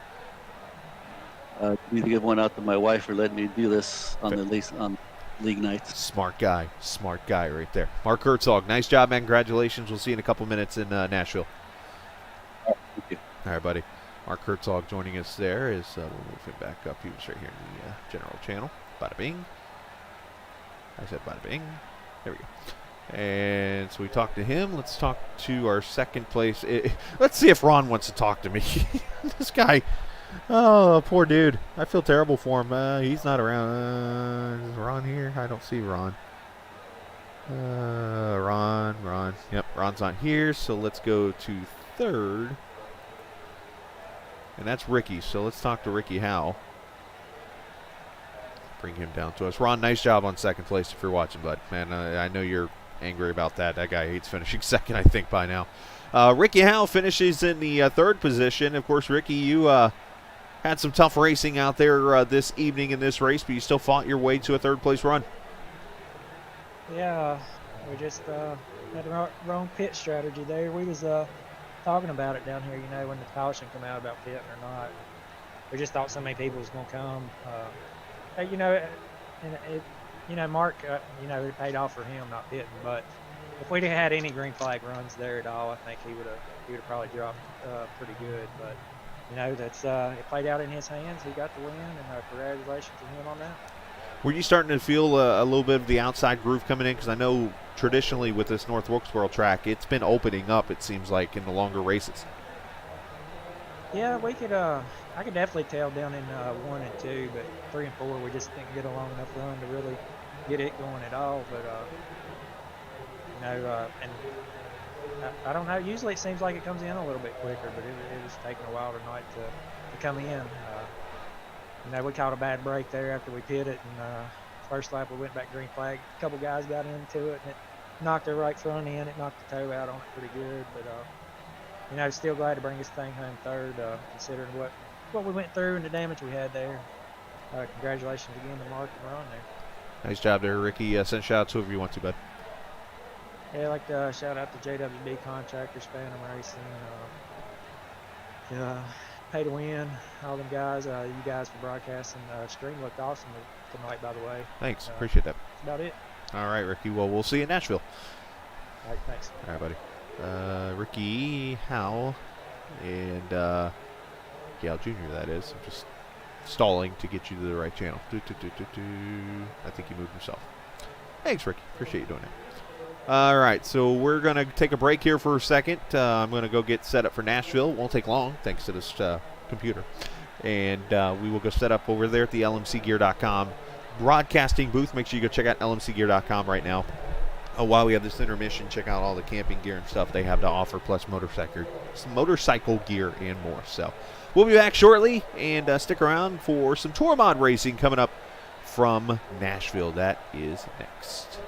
Need to give one out to my wife for letting me do this on on league nights. Smart guy right there. Mark Herzog, nice job, man. Congratulations. We'll see you in a couple minutes in Nashville. Thank you. All right, buddy. Mark Herzog joining us there is we'll move him back up. He was right here in the general channel. Bada bing. I said bada bing. There we go. And so we talked to him. Let's talk to our second place. Let's see if Ron wants to talk to me. This guy. Oh, poor dude. I feel terrible for him. He's not around. Is Ron here? I don't see Ron. Ron. Yep, Ron's not here. So let's go to third. And that's Ricky. So let's talk to Ricky Howe. Bring him down to us. Ron, nice job on second place if you're watching, bud. Man, I know you're angry about that. That guy hates finishing second, I think, by now. Ricky Howe finishes in the third position. Of course, Ricky, you had some tough racing out there this evening in this race, but you still fought your way to a third-place run. Yeah, we just had the wrong pit strategy there. We was talking about it down here, when the caution come out about pitting or not. We just thought so many people was going to come. Mark, it paid off for him not pitting, but if we'd had any green flag runs there at all, I think he would have probably dropped pretty good. But that's it played out in his hands. He got the win, and congratulations to him on that. Were you starting to feel a little bit of the outside groove coming in? Because I know traditionally with this North Wilkesboro track, it's been opening up, it seems like, in the longer races. Yeah, we could. I could definitely tell down in 1 and 2, but 3 and 4 we just didn't get a long enough run to really get it going at all. But and I don't know. Usually it seems like it comes in a little bit quicker, but it was taking a while tonight to come in. We caught a bad break there after we pit it, and first lap we went back green flag. A couple guys got into it, and it knocked their right front in. It knocked the toe out on it pretty good, but still glad to bring this thing home third, considering what we went through and the damage we had there. Congratulations again to Mark and Ron there. Nice job there, Ricky. Send shout-outs whoever you want to, bud. Yeah, I'd like to shout out to JWB Contractors, Phantom Racing, Pay to Win, all them guys, you guys for broadcasting. Stream looked awesome tonight, by the way. Thanks, appreciate that. That's about it. All right, Ricky. Well, we'll see you in Nashville. All right, thanks. All right, buddy. Ricky Howe and Gale Jr., that is. I'm just stalling to get you to the right channel. I think he moved himself. Thanks, Ricky. Appreciate you doing that. All right, so we're going to take a break here for a second. I'm going to go get set up for Nashville. Won't take long, thanks to this computer. And we will go set up over there at the lmcgear.com broadcasting booth. Make sure you go check out lmcgear.com right now. While we have this intermission, check out all the camping gear and stuff they have to offer, plus motorcycle gear and more. So we'll be back shortly, and stick around for some Tour Mod racing coming up from Nashville. That is next.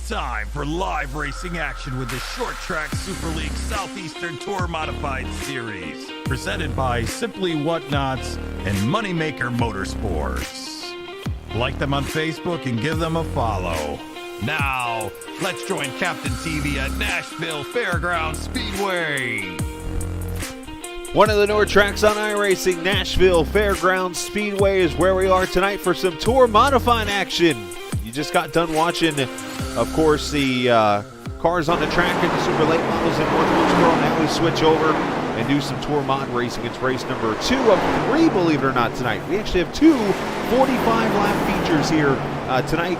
It's time for live racing action with the Short Track Super League Southeastern Tour Modified Series, presented by Simply Whatnots and Moneymaker Motorsports. Like them on Facebook and give them a follow. Now, let's join Captain TV at Nashville Fairgrounds Speedway. One of the newer tracks on iRacing, Nashville Fairgrounds Speedway, is where we are tonight for some Tour Modified action. You just got done watching, of course, the cars on the track and the super late models in North Wilkesboro. Now we switch over and do some Tour Mod racing. It's race number 2 of 3, believe it or not, tonight. We actually have 2 45-lap features here tonight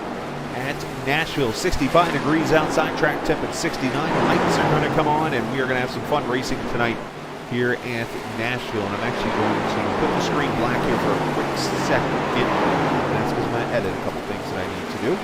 at Nashville. 65 degrees outside, track temp at 69. Lights are going to come on, and we are going to have some fun racing tonight here at Nashville. And I'm actually going to put the screen black here for a quick second. That's because I'm going to edit a couple things that I need to do.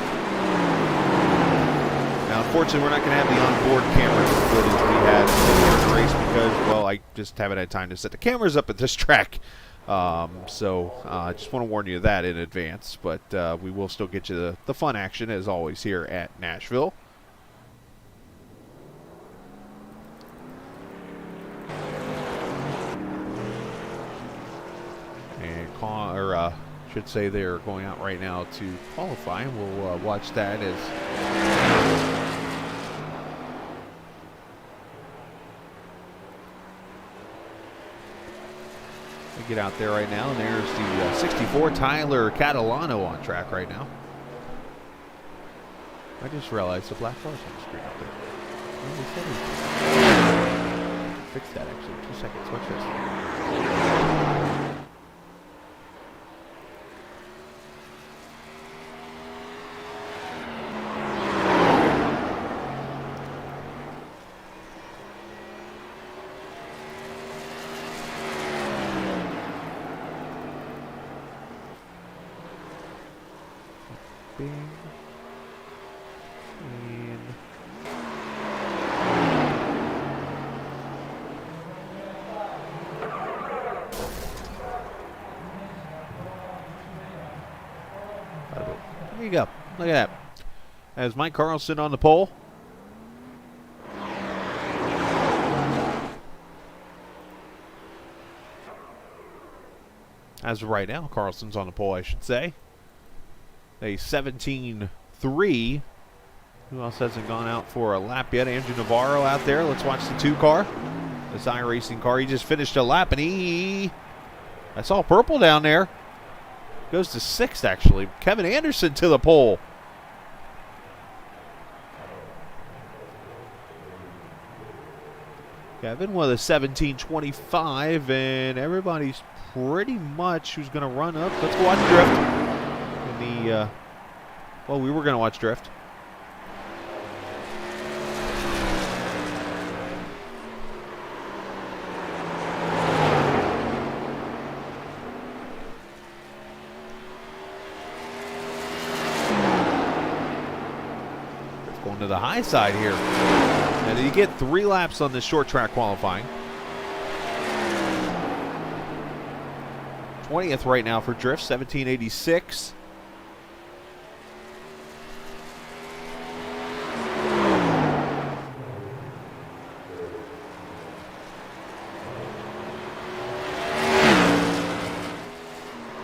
Now, unfortunately, we're not going to have the onboard camera footage we had in the race because, well, I just haven't had time to set the cameras up at this track. So I just want to warn you of that in advance. But we will still get you the fun action, as always, here at Nashville. And should say they're going out right now to qualify, and we'll watch that as we get out there right now. And there's the 64 Tyler Catalano on track right now. I just realized the black car's on the screen out there. Fix that actually. 2 seconds. Watch this. There you go. Look at that. As Mike Carlson on the pole. As of right now, Carlson's on the pole, I should say. A 17-3. Who else hasn't gone out for a lap yet? Andrew Navarro out there. Let's watch the 2 car. This iRacing car. He just finished a lap, and I saw purple down there. Goes to 6th, actually. Kevin Anderson to the pole. Kevin with a 17.25, and everybody's pretty much who's going to run up. Let's go watch Drift. In the, well, we were going to watch Drift. Going to the high side here. And did he get 3 laps on this short track qualifying? 20th right now for Drift, 1786.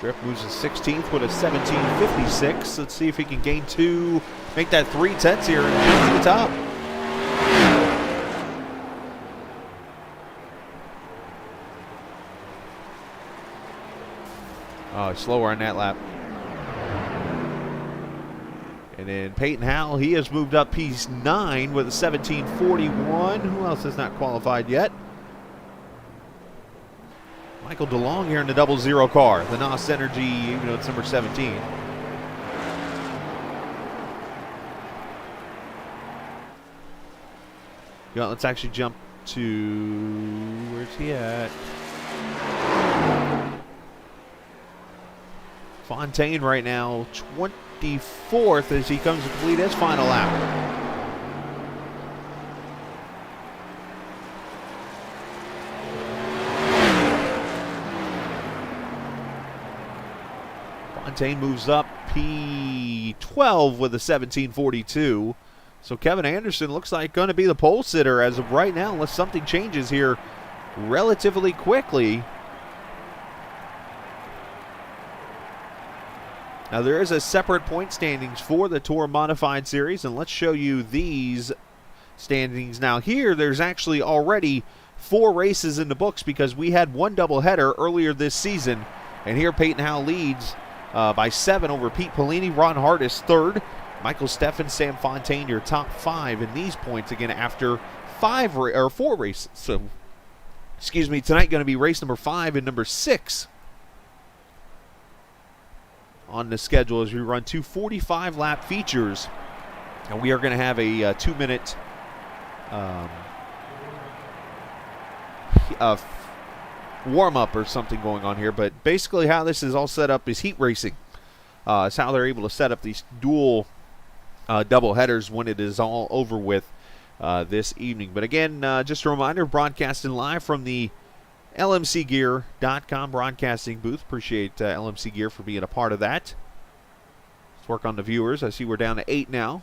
Drift moves to 16th with a 1756. Let's see if he can gain 2, make that 3 tenths here and jump to the top. Oh, slower on that lap. And then Peyton Howell, he has moved up. He's 9 with a 1741. Who else has not qualified yet? Michael DeLong here in the 00 car. The NOS Energy, even though it's number 17. Yeah, let's actually jump to, where's he at? Fontaine right now, 24th as he comes to complete his final lap. Fontaine moves up P12 with a 1742. So Kevin Anderson looks like going to be the pole sitter as of right now, unless something changes here relatively quickly. Now there is a separate point standings for the Tour Modified Series, and let's show you these standings. Now here, there's actually already 4 races in the books because we had 1 doubleheader earlier this season, and here Peyton Howe leads by 7 over Pete Polini. Ron Hart is 3rd. Michael Steffen, Sam Fontaine, your top 5 in these points again after 4 races. So, excuse me, tonight going to be race number 5 and number 6 on the schedule as we run 2 45-lap features, and we are going to have a 2-minute warm-up or something going on here. But basically how this is all set up is heat racing. It's how they're able to set up these dual double headers when it is all over with this evening. But again, just a reminder, broadcasting live from the LMCgear.com broadcasting booth. Appreciate LMC Gear for being a part of that. Let's work on the viewers. I see we're down to 8 now.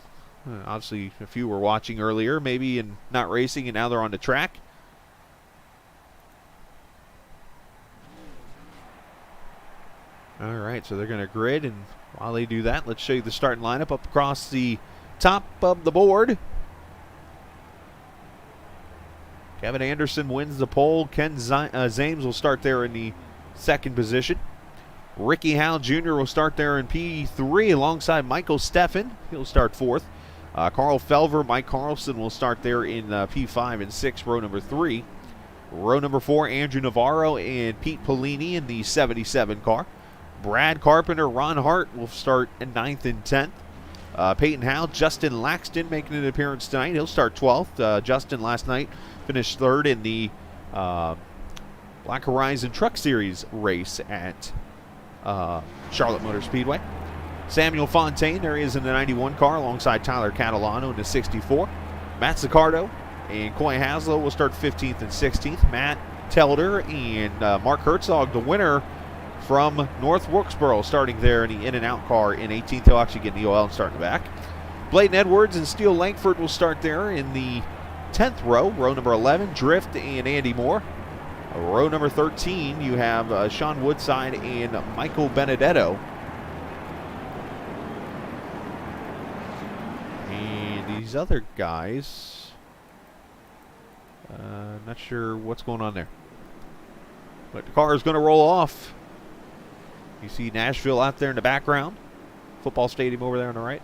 Obviously, a few were watching earlier, maybe, and not racing, and now they're on the track. All right, so they're going to grid, and while they do that, let's show you the starting lineup up across the top of the board. Kevin Anderson wins the pole. Ken Zames will start there in the 2nd position. Ricky Howe Jr. will start there in P3 alongside Michael Steffen. He'll start 4th. Carl Felver, Mike Carlson will start there in P5 and 6, row number 3. Row number 4, Andrew Navarro and Pete Polini in the 77 car. Brad Carpenter, Ron Hart will start in 9th and 10th. Peyton Howe, Justin Laxton making an appearance tonight. He'll start 12th. Justin last night finished 3rd in the Black Horizon Truck Series race at Charlotte Motor Speedway. Samuel Fontaine, there he is in the 91 car alongside Tyler Catalano in the 64. Matt Zicardo and Coy Haslow will start 15th and 16th. Matt Telder and Mark Herzog, the winner from North Wilkesboro, starting there in the in-and-out car in 18th. He'll actually get in the OL and start in the back. Bladen Edwards and Steele Langford will start there in the 10th row. Row number 11, Drift and Andy Moore. Row number 13, you have Sean Woodside and Michael Benedetto. And these other guys, not sure what's going on there. But the car is going to roll off. You see Nashville out there in the background. Football stadium over there on the right.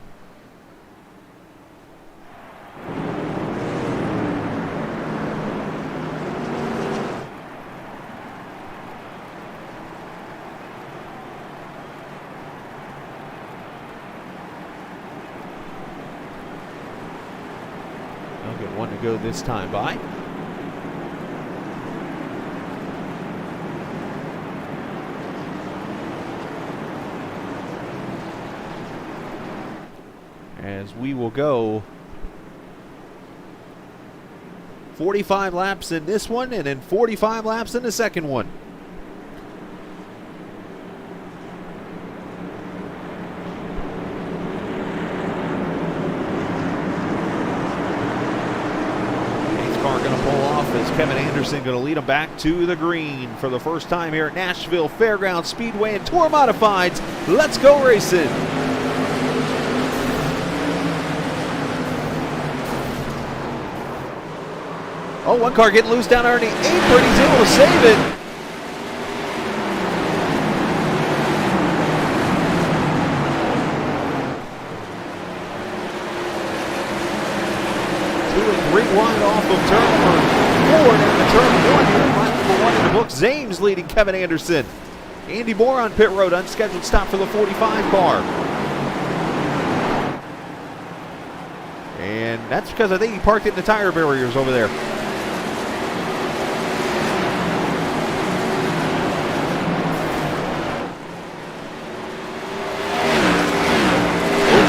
I'll get one to go this time by. As we will go 45 laps in this one and then 45 laps in the second one. Car going to pull off as Kevin Anderson going to lead them back to the green for the first time here at Nashville Fairgrounds Speedway and Tour Modifieds. Let's go racing. Oh, one car getting loose down there in the apron. He's able to save it. Wide off of turn number 4 down to turn 1 here. Lap number 1 in the book. Zames leading Kevin Anderson. Andy Moore on pit road. Unscheduled stop for the 45 car. And that's because I think he parked it in the tire barriers over there.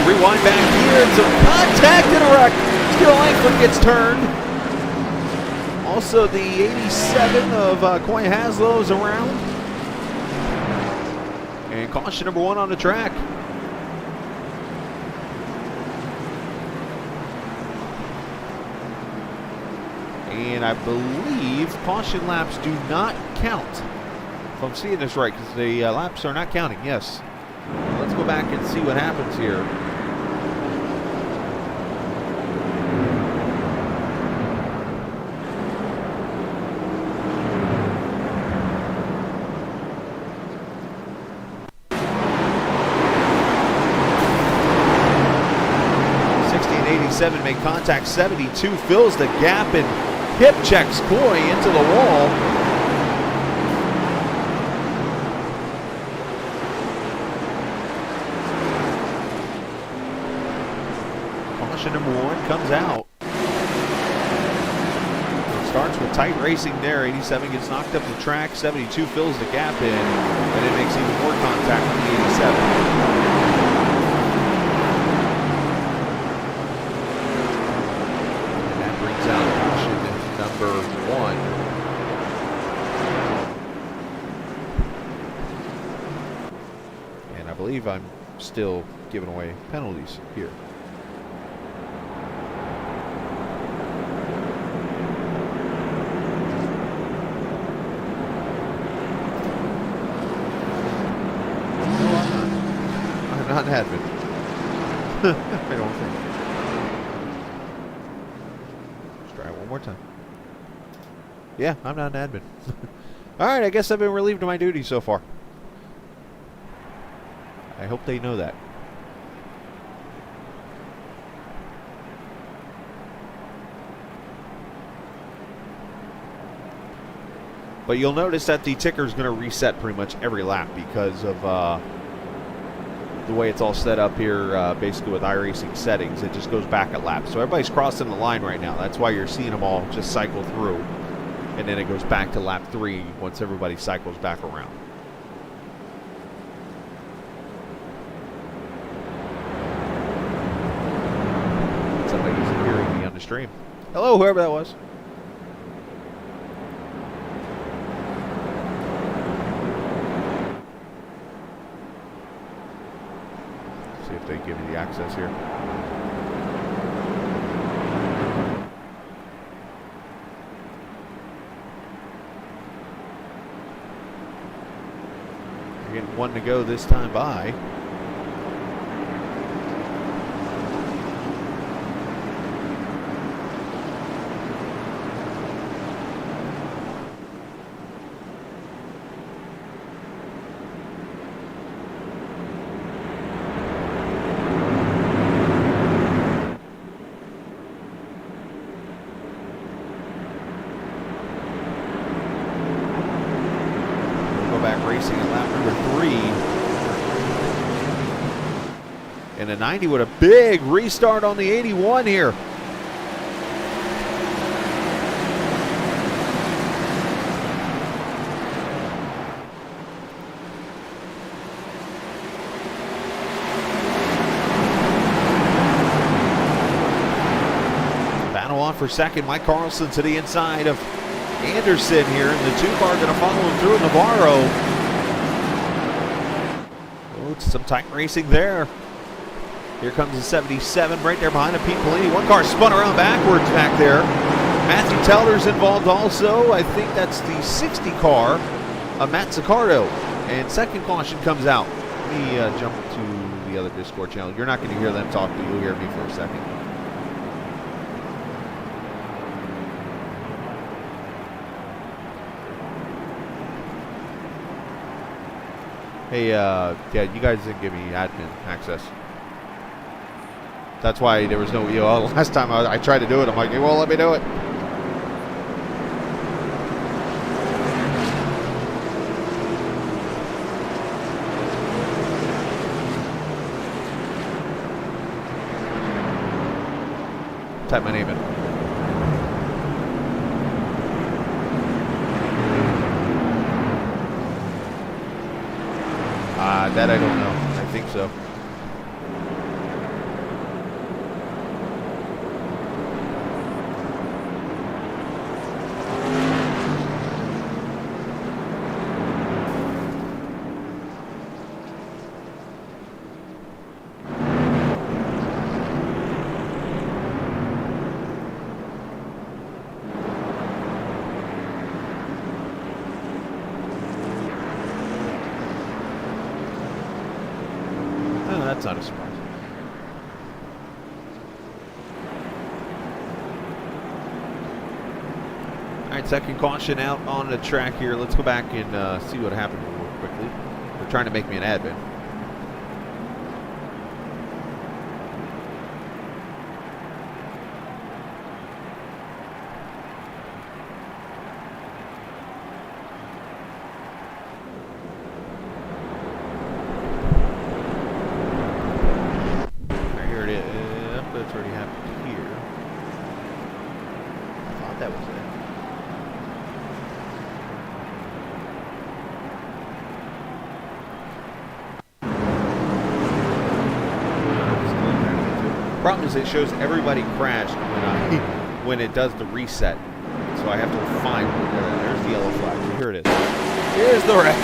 Rewind back here. It's a contact and a wreck. Steele Langford gets turned. Also, the 87 of Coy Haslow is around. And caution number 1 on the track. And I believe caution laps do not count. If I'm seeing this right, because the laps are not counting, yes. Let's go back and see what happens here. Make contact. 72 fills the gap and hip checks Coy into the wall. Caution number 1 comes out. It starts with tight racing there. 87 gets knocked up the track. 72 fills the gap in, and it makes even more contact with the 87. Number 1. And I believe I'm still giving away penalties here. No, I'm not an admin. I don't think. Let's try it one more time. Yeah, I'm not an admin. Alright, I guess I've been relieved of my duty so far. I hope they know that. But you'll notice that the ticker is going to reset pretty much every lap because of the way it's all set up here, basically with iRacing settings. It just goes back a lap. So everybody's crossing the line right now. That's why you're seeing them all just cycle through. And then it goes back to lap 3 once everybody cycles back around. Somebody's hearing me on the stream. Hello, whoever that was. See if they give me the access here. Getting 1 to go this time by. Racing at lap number 3. And a 90 with a big restart on the 81 here. Battle on for second. Mike Carlson to the inside of Anderson here, and the 2 car going to follow him through. Navarro. Oh, some tight racing there. Here comes the 77 right there behind him, Pete Polini. 1 car spun around backwards back there. Matthew Teller's involved also. I think that's the 60 car of Matt Zaccardo. And second caution comes out. Let me jump to the other Discord channel. You're not going to hear them talk, but you'll hear me for a second. Hey, yeah, you guys didn't give me admin access. That's why there was no EOL. Last time I tried to do it, I'm like, you won't let me do it. Type my name in. That I don't know. I think so. that's not a surprise. All right, second caution out on the track here. Let's go back and see what happened real quickly. They're trying to make me an admin. Here it is. That's already happened here. I thought that was it. Problem is, it shows everybody crashed when it does the reset. So I have to find. There's the yellow flag. Here it is. Here's the wreck.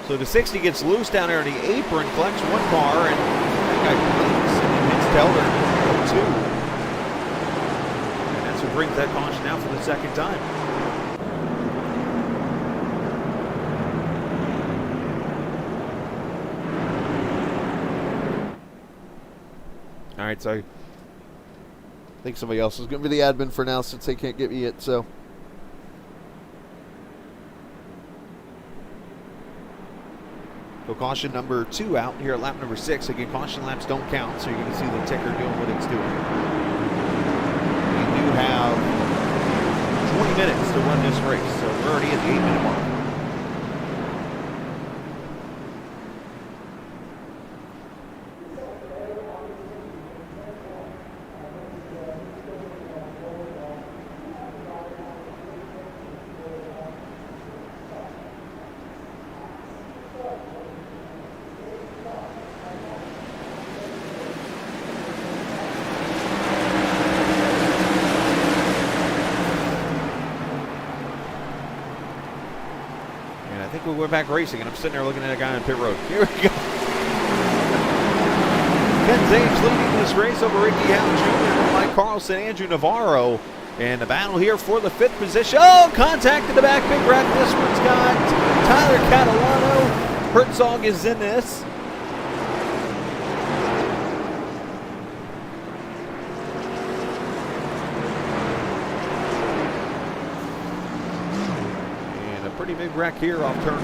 So the 60 gets loose down there in the apron, collects one car, and that guy blinks and hits Delder 2. And that's what brings that caution out for the second time. All right, so I think somebody else is going to be the admin for now since they can't get me it, so. So caution number 2 out here at lap number 6. Again, caution laps don't count, so you're going to see the ticker doing what it's doing. We do have 20 minutes to run this race, so we're already at the 8-minute mark. We're back racing, and I'm sitting there looking at a guy on pit road. Here we go. Ken Zames leading this race over Ricky Howell Jr., Mike Carlson, Andrew Navarro, and the battle here for the 5th position. Oh, contact in the back, big wreck. This one's got Tyler Catalano. Herzog is in this. Pretty big wreck here off turn 4.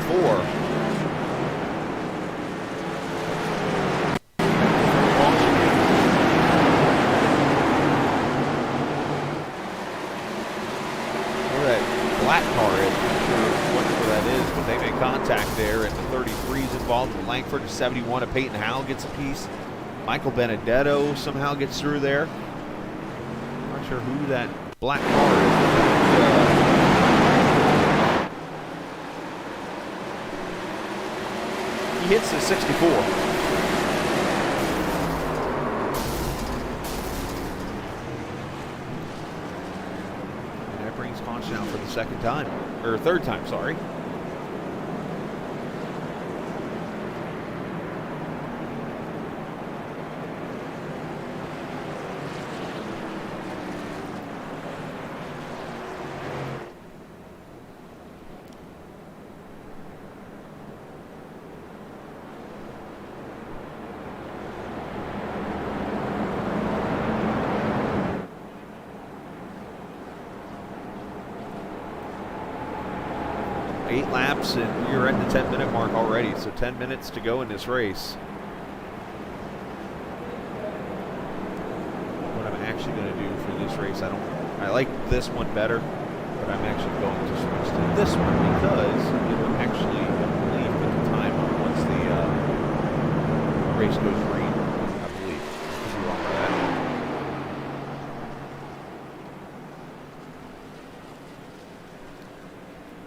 Where that black car is, I'm not sure what that is, but they make contact there, and the 33 is involved with Langford. 71 of Peyton Howell gets a piece. Michael Benedetto somehow gets through there. I'm not sure who that black car is. Hits the 64. And that brings caution out for the second time, or third time, sorry. Laps, and we're at the 10-minute mark already, so 10 minutes to go in this race. What I'm actually going to do for this race, I like this one better, but I'm actually going to switch to this one because it will actually leave with the time once the race goes green, I believe. Could be wrong with that.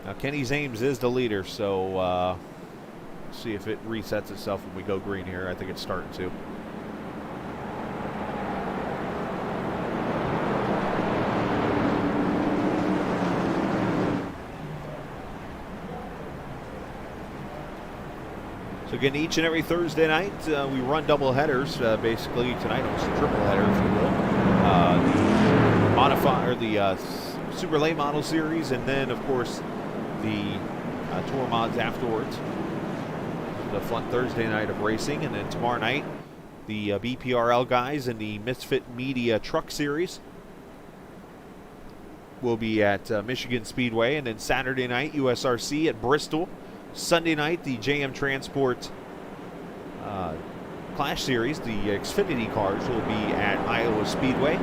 Now, Kenny Zames is the leader, so see if it resets itself when we go green here. I think it's starting to. So again, each and every Thursday night, we run double headers. Basically, tonight almost a triple header, if you will. The Super Late Model Series, and then, of course, the tour mods afterwards. The fun Thursday night of racing, and then tomorrow night, the BPRL guys in the Misfit Media Truck Series will be at Michigan Speedway, and then Saturday night, USRC at Bristol. Sunday night, the JM Transport Clash Series, the Xfinity cars, will be at Iowa Speedway.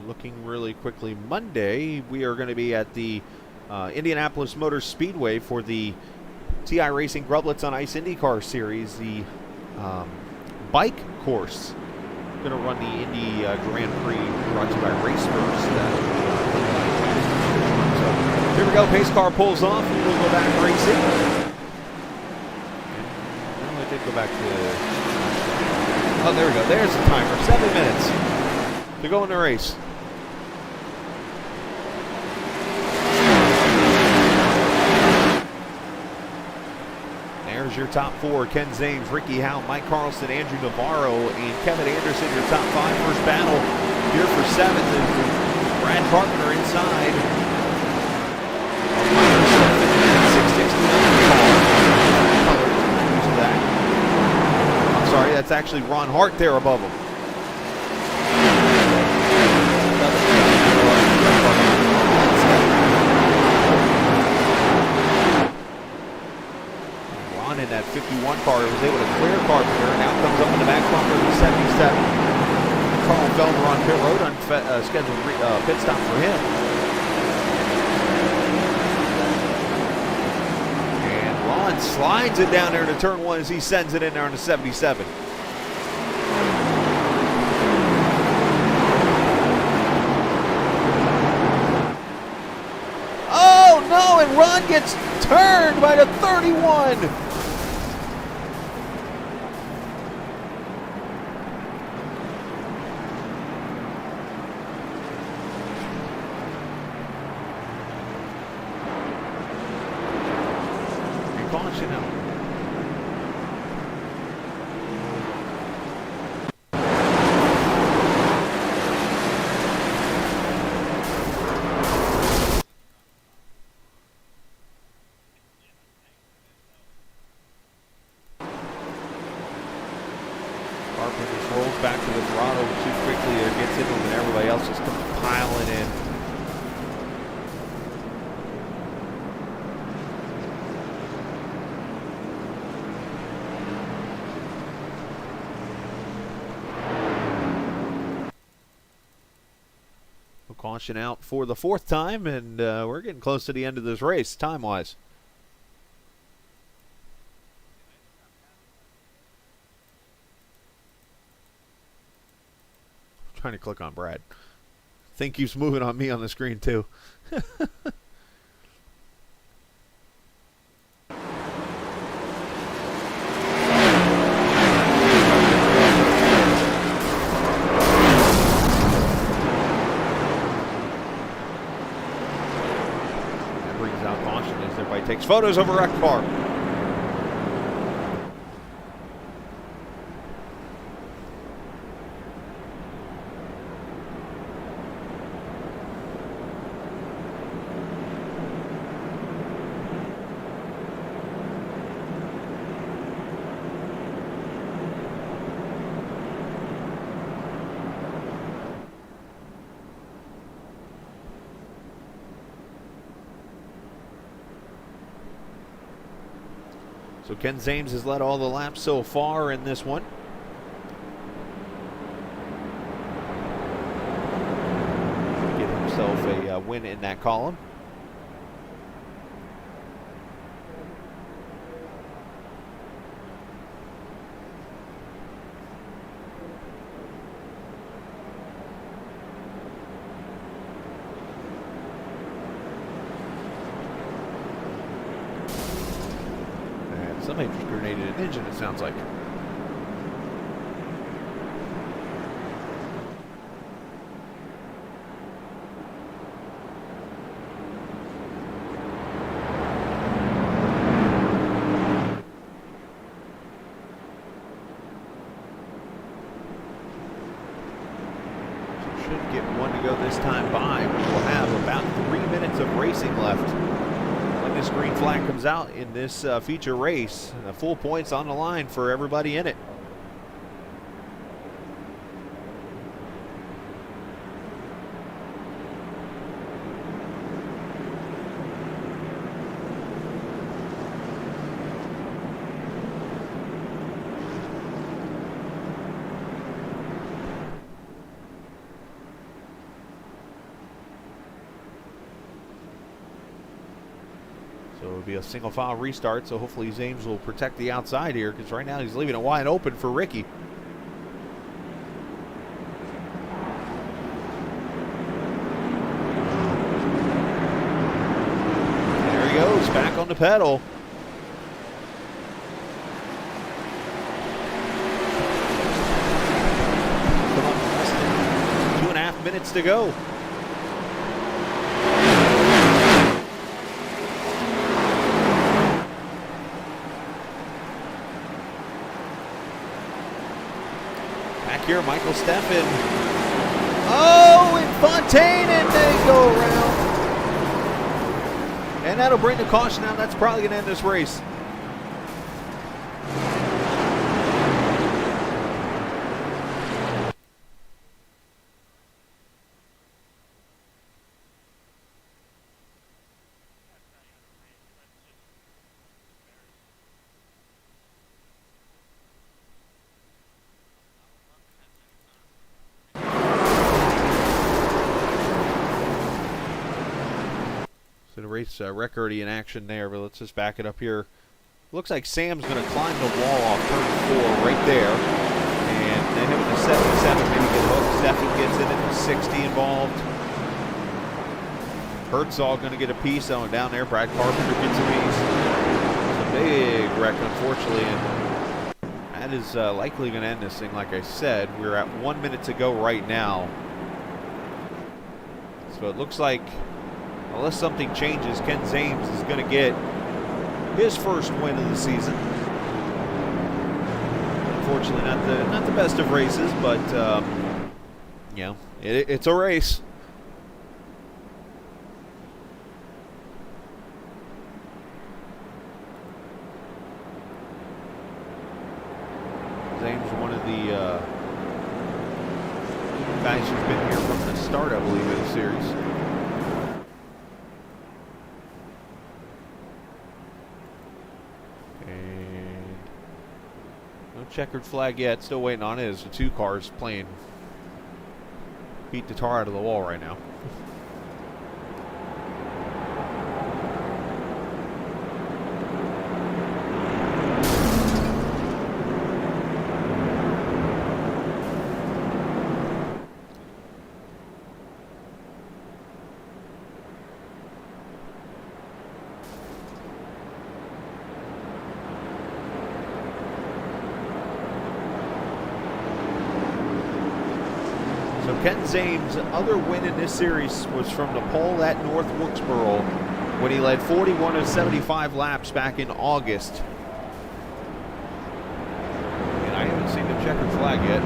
Looking really quickly, Monday we are going to be at the Indianapolis Motor Speedway for the TI Racing Grublets on Ice IndyCar Series, the bike course. Going to run the Indy Grand Prix brought to you by Race First. So here we go. Pace car pulls off, and we'll go back racing. And I did go back to. Oh, there we go. There's the timer. 7 minutes to go in the race. There's your top four: Ken Zames, Ricky Howe, Mike Carlson, Andrew Navarro, and Kevin Anderson. Your top five. First battle here for 7th is Brad Carpenter inside. 669. I'm sorry, that's actually Ron Hart there above him. In that 51 car, was able to clear Carpenter. Now comes up in the back bumper of the 77. Carl Felder on pit road, scheduled pit stop for him. And Ron slides it down there to turn 1 as he sends it in there on the 77. Oh no, and Ron gets turned by the 31. Caution out. Carpenter just rolls back to the throttle too quickly or gets into him, and everybody else just comes piling in. Caution out for the 4th time, and we're getting close to the end of this race, time-wise. I'm trying to click on Brad. Think he's moving on me on the screen, too. Takes photos of a wrecked car. So Ken Zames has led all the laps so far in this one. Get himself a win in that column. Somebody just grenaded an engine, it sounds like. Should get one to go this time by. We will have about 3 minutes of racing left when this green flag comes out in this feature race. Full points on the line for everybody in it. So it'll be a single file restart, so hopefully Zames will protect the outside here, because right now he's leaving it wide open for Ricky. There he goes, back on the pedal. Come on, less than 2.5 minutes to go. Here, Michael Steffen. Oh, and Fontaine, and they go around. And that'll bring the caution out. That's probably going to end this race. So the race record in action there, but let's just back it up here. Looks like Sam's going to climb the wall off turn 4 right there. And then him in the 77 maybe get hooked. Steffen gets in at the 60 involved. Herzog going to get a piece on down there. Brad Carpenter gets a piece. It's a big wreck, unfortunately. And that is likely going to end this thing, like I said. We're at 1 minute to go right now. So it looks like, unless something changes, Ken Zames is going to get his first win of the season. Unfortunately, not the best of races, but you know, it's a race. Zames, one of the guys who's been here from the start, I believe, of the series. Checkered flag yet, still waiting on it as the two cars playing beat the tar out of the wall right now. Ken Zames' other win in this series was from the pole at North Wilkesboro when he led 41 of 75 laps back in August. And I haven't seen the checkered flag yet.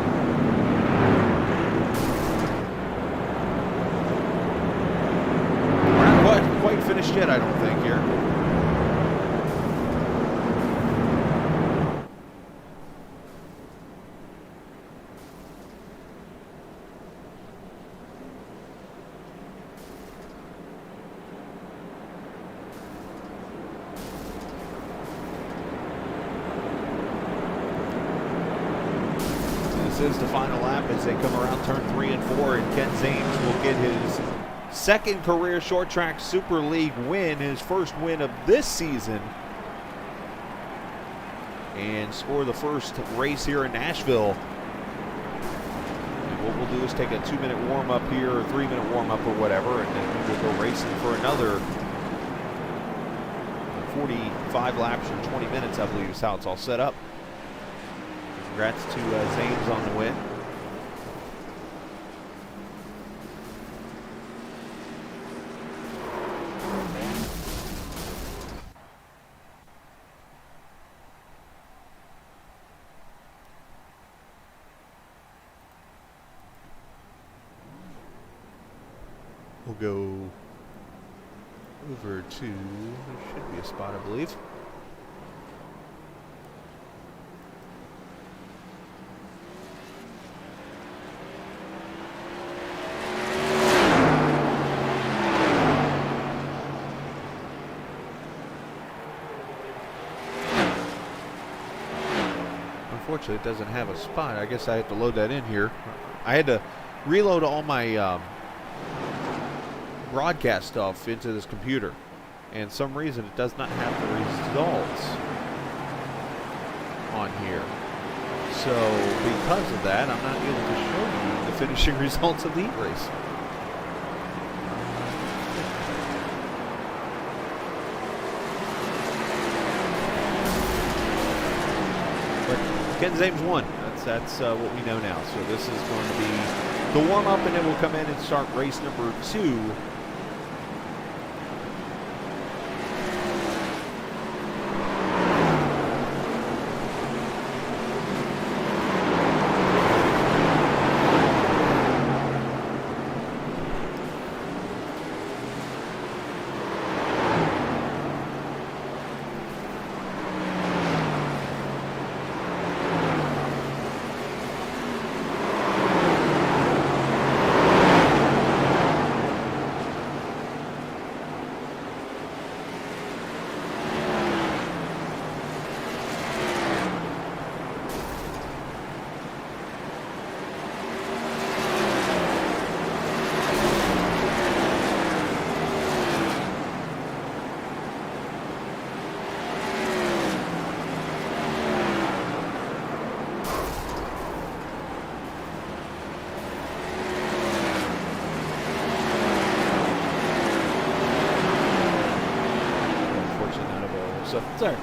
We're not quite finished yet, I don't think, here. This is the final lap as they come around turn 3 and 4, and Ken Zames will get his second career Short Track Super League win, his first win of this season, and score the first race here in Nashville. And what we'll do is take a 2-minute warm-up here, or 3-minute warm-up or whatever, and then we'll go racing for another 45 laps or 20 minutes, I believe, is how it's all set up. Congrats to Zames on the win. We'll go over to, there should be a spot, I believe. Unfortunately, it doesn't have a spot. I guess I have to load that in here. I had to reload all my broadcast stuff into this computer, and some reason it does not have the results on here. So because of that, I'm not able to show you the finishing results of the heat race. But Ken Zames won. That's what we know now. So this is going to be the warm-up, and then we'll come in and start race number 2. So, sorry.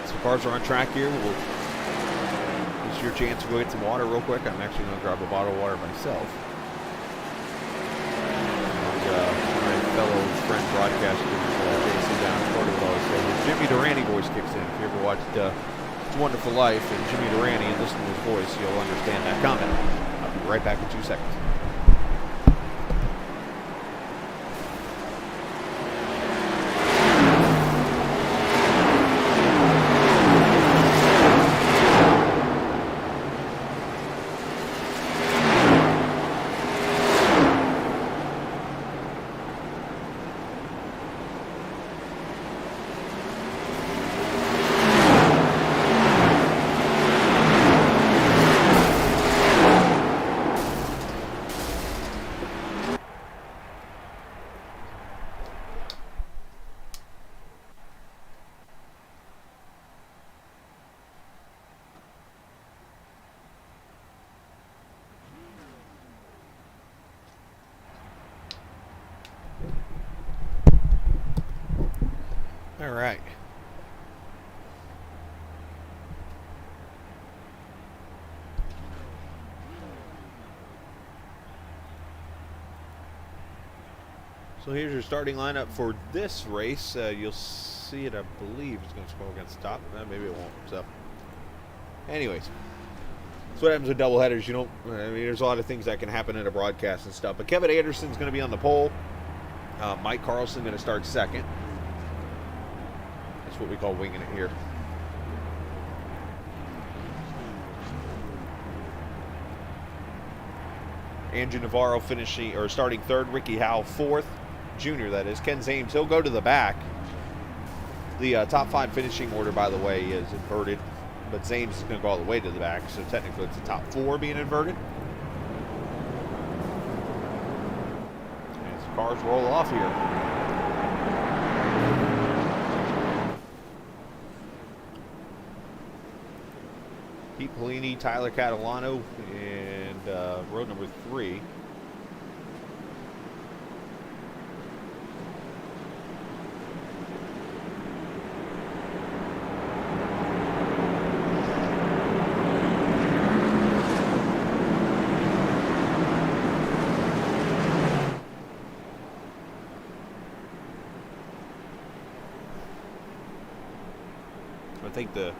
So cars are on track here. This is your chance to go get some water real quick. I'm actually going to grab a bottle of water myself. My fellow friend broadcaster, JC down in Florida, will always say, Jimmy Durante voice kicks in. If you ever watched It's a Wonderful Life and Jimmy Durante and listen to his voice, you'll understand that comment. I'll be right back in 2 seconds. All right. So here's your starting lineup for this race. You'll see it, I believe, it's going to scroll against the top. Maybe it won't. So, anyways, that's what happens with doubleheaders. You don't. I mean, there's a lot of things that can happen in a broadcast and stuff. But Kevin Anderson's going to be on the pole. Mike Carlson going to start second. That's what we call winging it here. Andrew Navarro finishing or starting third. Ricky Howell fourth. Junior, that is. Ken Zames, he'll go to the back. The top 5 finishing order, by the way, is inverted, but Zames is going to go all the way to the back, so technically it's the top 4 being inverted. As the cars roll off here. Pete Polini, Tyler Catalano, and road number 3. think the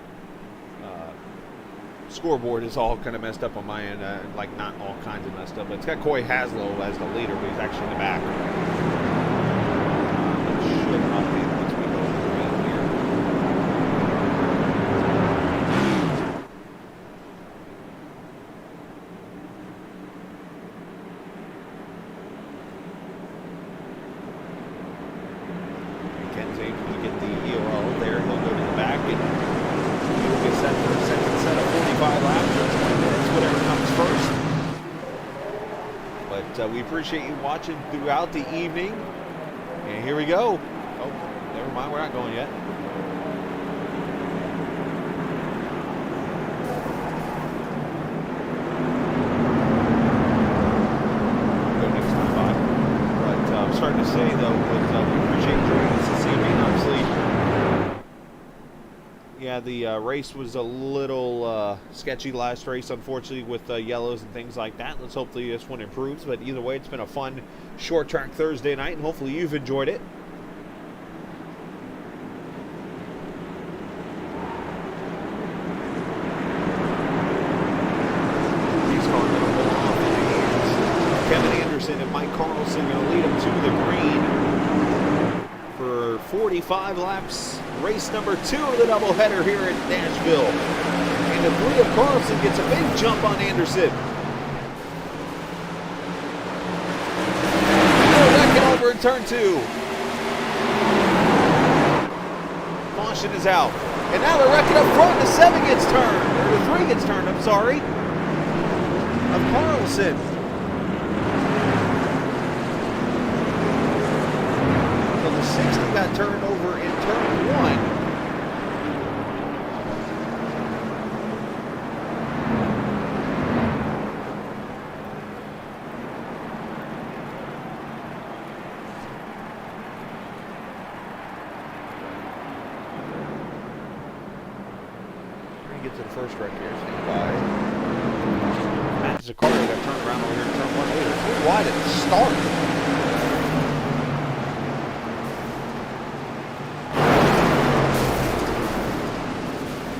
scoreboard is all kind of messed up on my end. Like, not all kinds of messed up. But it's got Coy Haslow as the leader, but he's actually in the back. That should update once we go green here. Ken's able to get the EOL there. He'll go to the back and he'll get set for a second set of 45 laps. That's 20 minutes, whatever comes first. But we appreciate you watching throughout the evening. And here we go. Oh, never mind. We're not going yet. Go next time by. But I'm starting to say, though, that we appreciate you joining us this evening. Obviously, yeah, the race was a little sketchy last race, unfortunately, with yellows and things like that. Let's hopefully this one improves. But either way, it's been a fun short track Thursday night, and hopefully you've enjoyed it. These cars are going to roll off in the hands. Kevin Anderson and Mike Carlson going to lead them to the green for 45 laps. Race number 2 of the doubleheader here at Nashville. And the 3 of Carlson gets a big jump on Anderson. Wrecking over in turn 2. Caution is out. And now they're wrecking up front. The 7 gets turned. Or the 3 gets turned, I'm sorry. Of Carlson. So the 60 got turned over in turn 1. Get to the first wreck here. Stand by. Matt Zaccario got turned around over here in turn 1 later. Too wide at the start.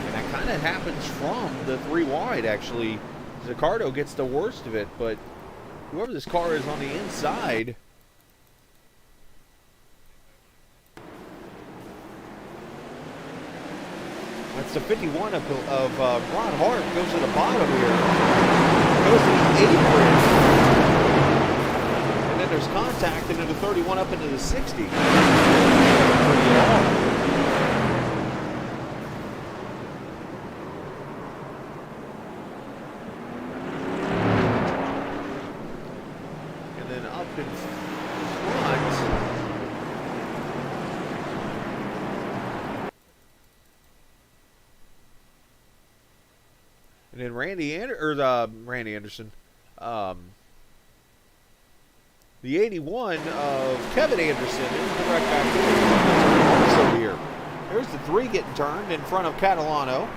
And that kind of happens from the 3 wide, actually. Zaccario gets the worst of it, but whoever this car is on the inside. That's the 51 of Ron Hart goes to the bottom here. Goes to the apron. And then there's contact into the 31 up into the 60. Pretty long. And then up in front. And then Randy Anderson, the 81 of Kevin Anderson is the wreck back there. Also here. There's the 3 getting turned in front of Catalano.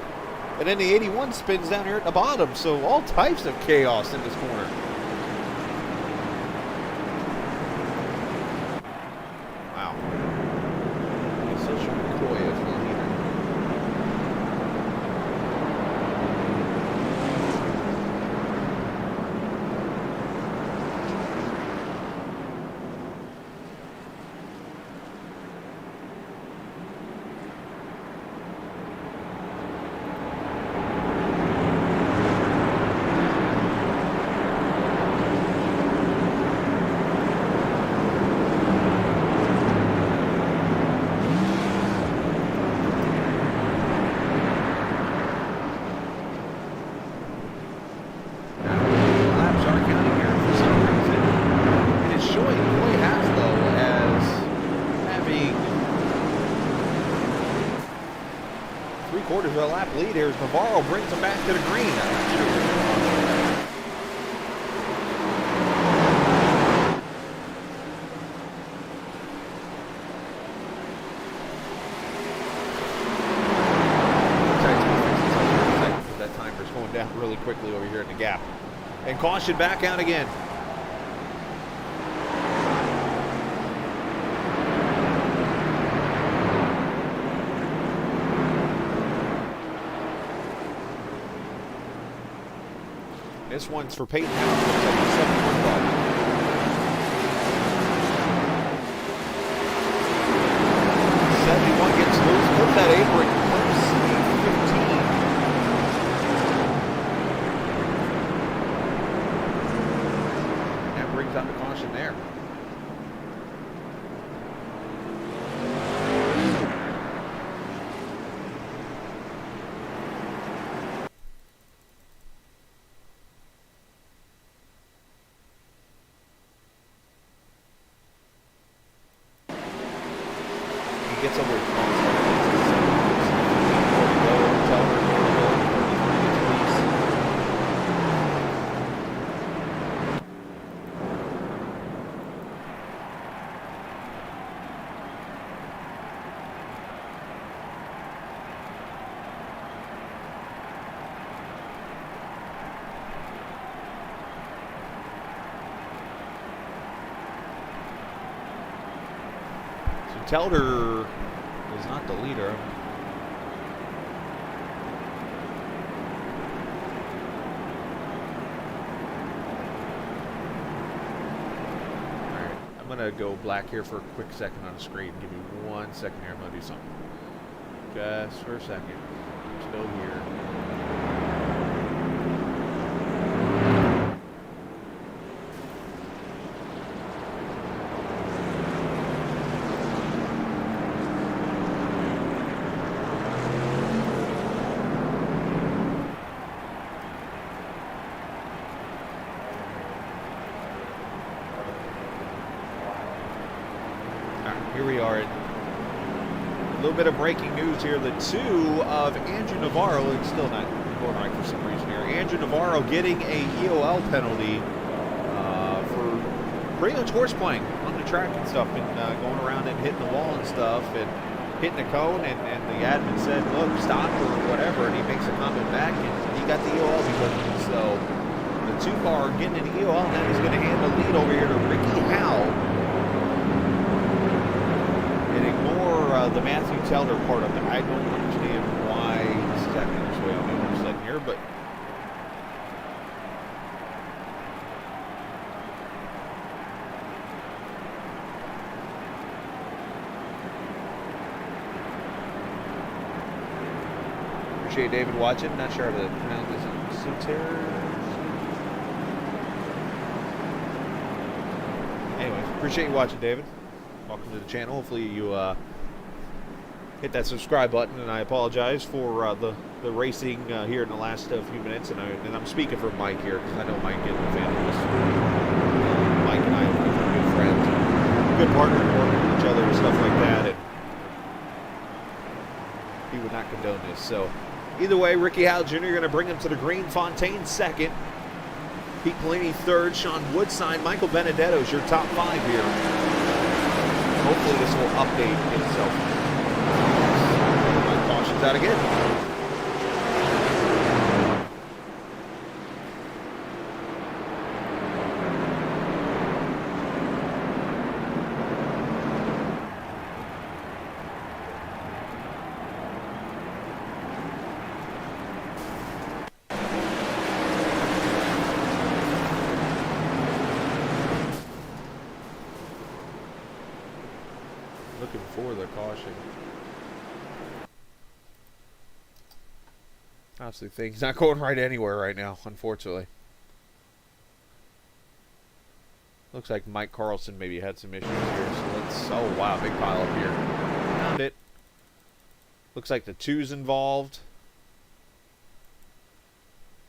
And then the 81 spins down here at the bottom. So all types of chaos in this corner. Wow. It's such a McCoy as the leader. Quarters of a lap lead here as Navarro brings him back to the green. That timer's going down really quickly over here in the gap. And caution back out again. This one's for Peyton House. Looks like a 71 ball. 71 gets loose. Put that apron. Clips the 15. That brings out the caution there. Gets over his Telder is not the leader. Alright, I'm going to go black here for a quick second on the screen. Give me 1 second here. I'm going to do something. Just for a second. I'm still here. Here we are. A little bit of breaking news here. The 2 of Andrew Navarro, it's still not going right for some reason here. Andrew Navarro getting a EOL penalty for pretty much horseplaying on the track and stuff, and going around and hitting the wall and stuff, and hitting the cone, and the admin said, look, stop or whatever, and he makes a comment back, and he got the EOL because of it. So the 2 car getting an EOL, and then he's going to hand the lead over here to Ricky Howell. The Matthew Telder part of it, I don't understand why this is happening this way on the other side here, but appreciate David watching. Not sure how to pronounce this. Anyways, appreciate you watching, David. Welcome to the channel. Hopefully you hit that subscribe button, and I apologize for the racing here in the last few minutes, and I'm speaking for Mike here because I know Mike isn't a fan of this. Mike and I are good friends, good partners, working with each other and stuff like that, and he would not condone this. So either way, Ricky Howell Jr. going to bring him to the green. Fontaine second, Pete Polini third, Sean Woodside, Michael Benedetto's your top 5 here. Hopefully this will update itself. Caution's out again. Looking for the caution. Obviously, things not going right anywhere right now, unfortunately. Looks like Mike Carlson maybe had some issues here, so let's... Oh, wow, big pile up here. Found it. Looks like the 2's involved.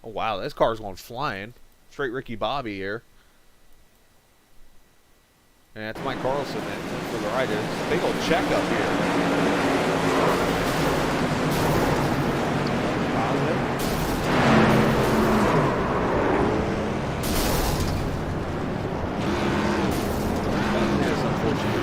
Oh, wow, this car's going flying. Straight Ricky Bobby here. And that's Mike Carlson then for the right. It's a big old check up here. That's unfortunate.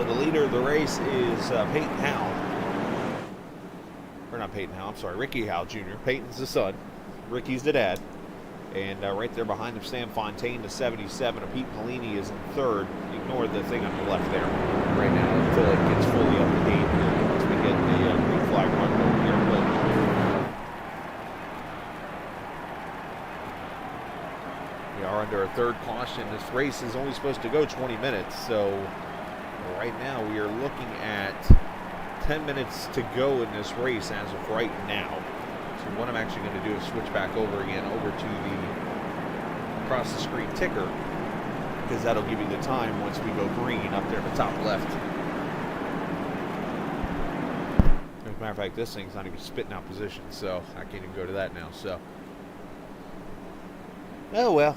So the leader of the race is Peyton Howell. Or not Peyton Howell, I'm sorry, Ricky Howell Jr. Peyton's the son. Ricky's the dad. And right there behind him, Sam Fontaine, the 77. Pete Pelini is in third. Ignore the thing on the left there right now until it gets fully up to date here. Once we get the green flag run over here. We are under a third caution. This race is only supposed to go 20 minutes. So right now we are looking at 10 minutes to go in this race as of right now. So what I'm actually going to do is switch back over again over to the across the screen ticker, because that'll give you the time once we go green up there in the top left. As a matter of fact, this thing's not even spitting out position, so I can't even go to that now. So, oh well.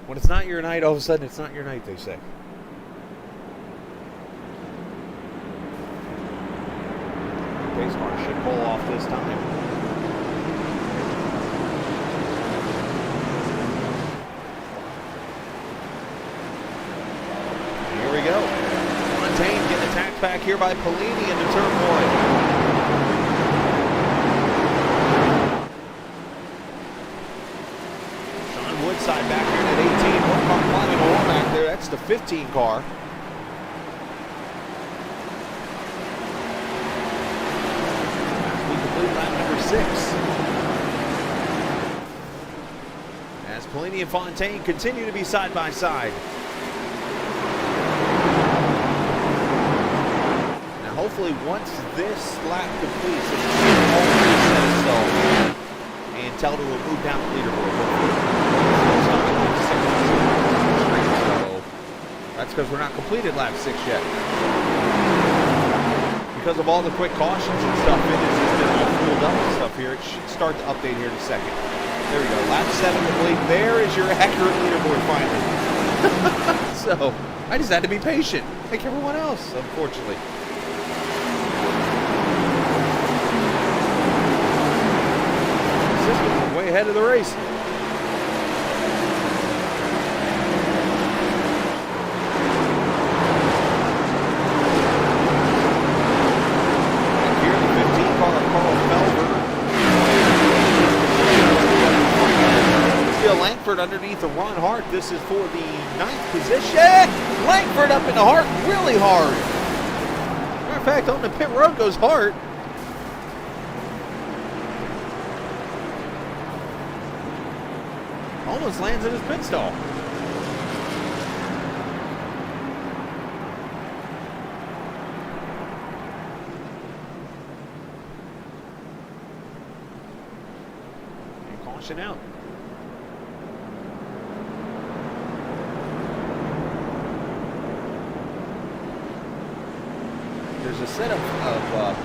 When it's not your night, all of a sudden it's not your night, they say. Pace car should pull off this time. Here we go. Fontaine getting attacked back here by Pelini into turn one. Sean Woodside back here at 18. One car climbing a wall back there. That's the 15 car. Lap number 6. As Pelini and Fontaine continue to be side by side. Now hopefully once this lap completes, it will all reset itself and tell to move down the leaderboard. So that's because we're not completed lap 6 yet. Because of all the quick cautions and stuff, it has just been all fooled up and stuff here. It should start to update here in a second. There we go. Lap 7 complete. There is your accurate leaderboard finally. So, I just had to be patient, like everyone else, unfortunately. System way ahead of the race. Langford underneath of Ron Hart. This is for the 9th position. Langford up into Hart really hard. Matter of fact, on the pit road goes Hart. Almost lands in his pit stall. And caution out. There's a set of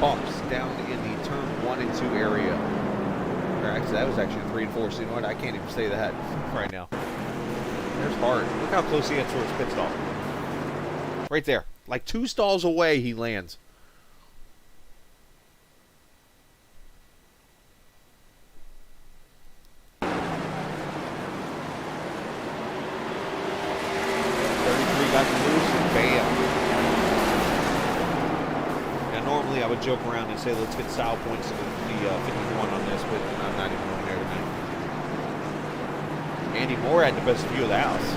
bumps down in the turn 1 and 2 area. Or actually, that was actually 3 and 4. So you know what? I can't even say that right now. There's Hart. Look how close he gets to his pit stall. Right there. Like 2 stalls away, he lands. Normally I would joke around and say let's get style points in the 51 on this, but I'm not even going there tonight. Andy Moore had the best view of the house.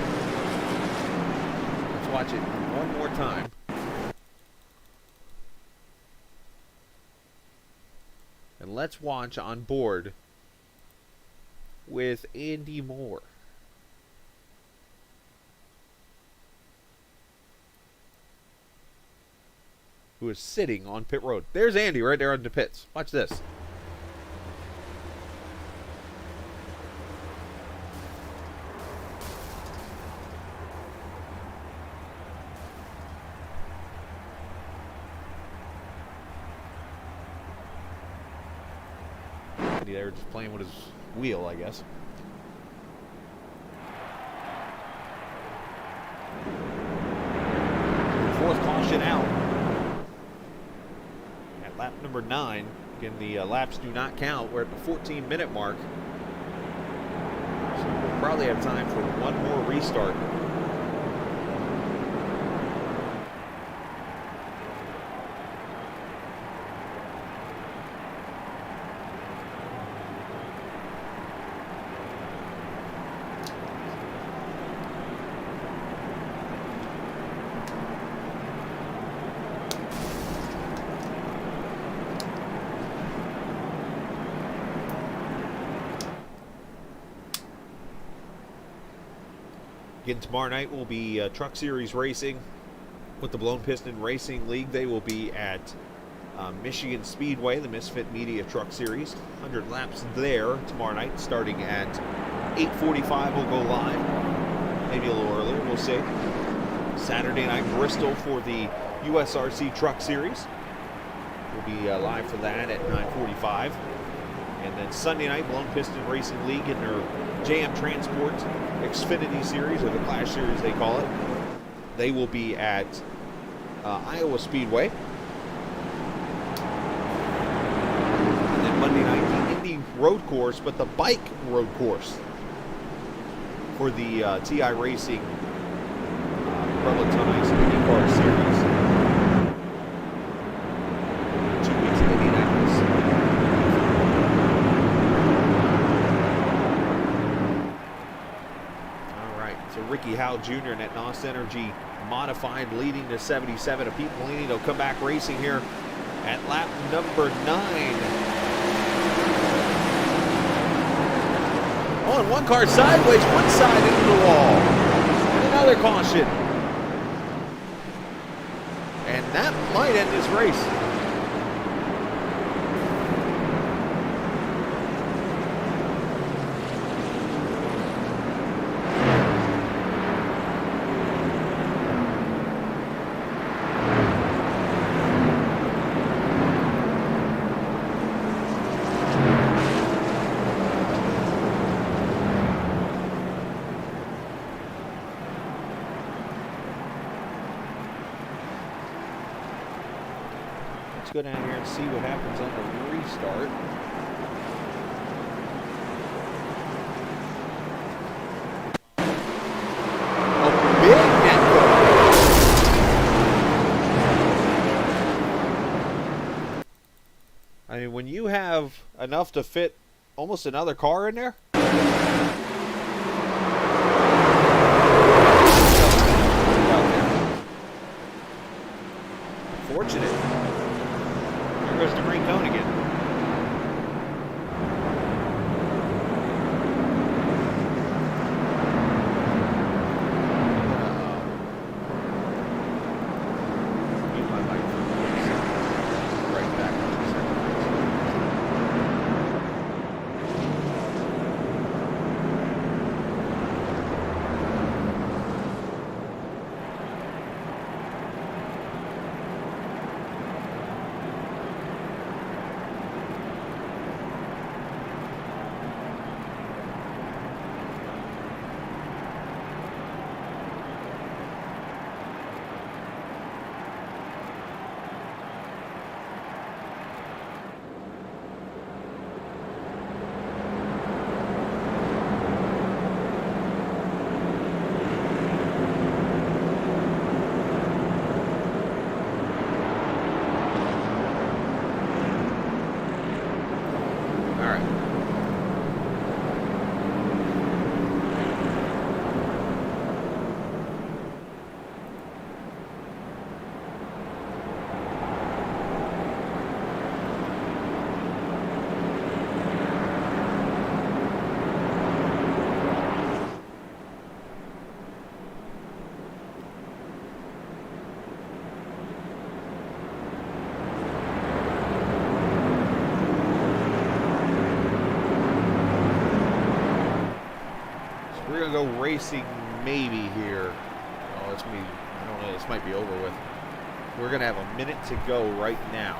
Let's watch it one more time. And let's watch on board with Andy Moore. Who is sitting on pit road. There's Andy right there on the pits. Watch this. Andy there just playing with his wheel, I guess. Fourth caution out. Lap number 9. Again, the laps do not count. We're at the 14-minute mark. So we'll probably have time for one more restart. Again, tomorrow night will be Truck Series racing with the Blown Piston Racing League. They will be at Michigan Speedway, the Misfit Media Truck Series. 100 laps there tomorrow night, starting at 8:45. We'll go live, maybe a little earlier. We'll see. Saturday night, Bristol for the USRC Truck Series. We'll be live for that at 9:45. And then Sunday night, Blown Piston Racing League in their JM Transport Xfinity Series, or the Clash Series they call it. They will be at Iowa Speedway. And then Monday night, the Indy Road Course, but the bike road course for the TI Racing Peloton IndyCar Series. 2 weeks in Indianapolis. All right, so Ricky Howell Jr. in that NOS Energy modified, leading to 77 of Pete Polini. They'll come back racing here at lap number 9. Oh, and one car sideways, one side into the wall. And another caution. And that might end this race. Let's go down here and see what happens on the restart. A big net go. I mean, when you have enough to fit almost another car in there. Fortunate. There goes the green cone again. Mute my microphone. Right back in 2 seconds. We're gonna go racing maybe here. Oh, it's gonna be, I don't know, this might be over with. We're gonna have a minute to go right now.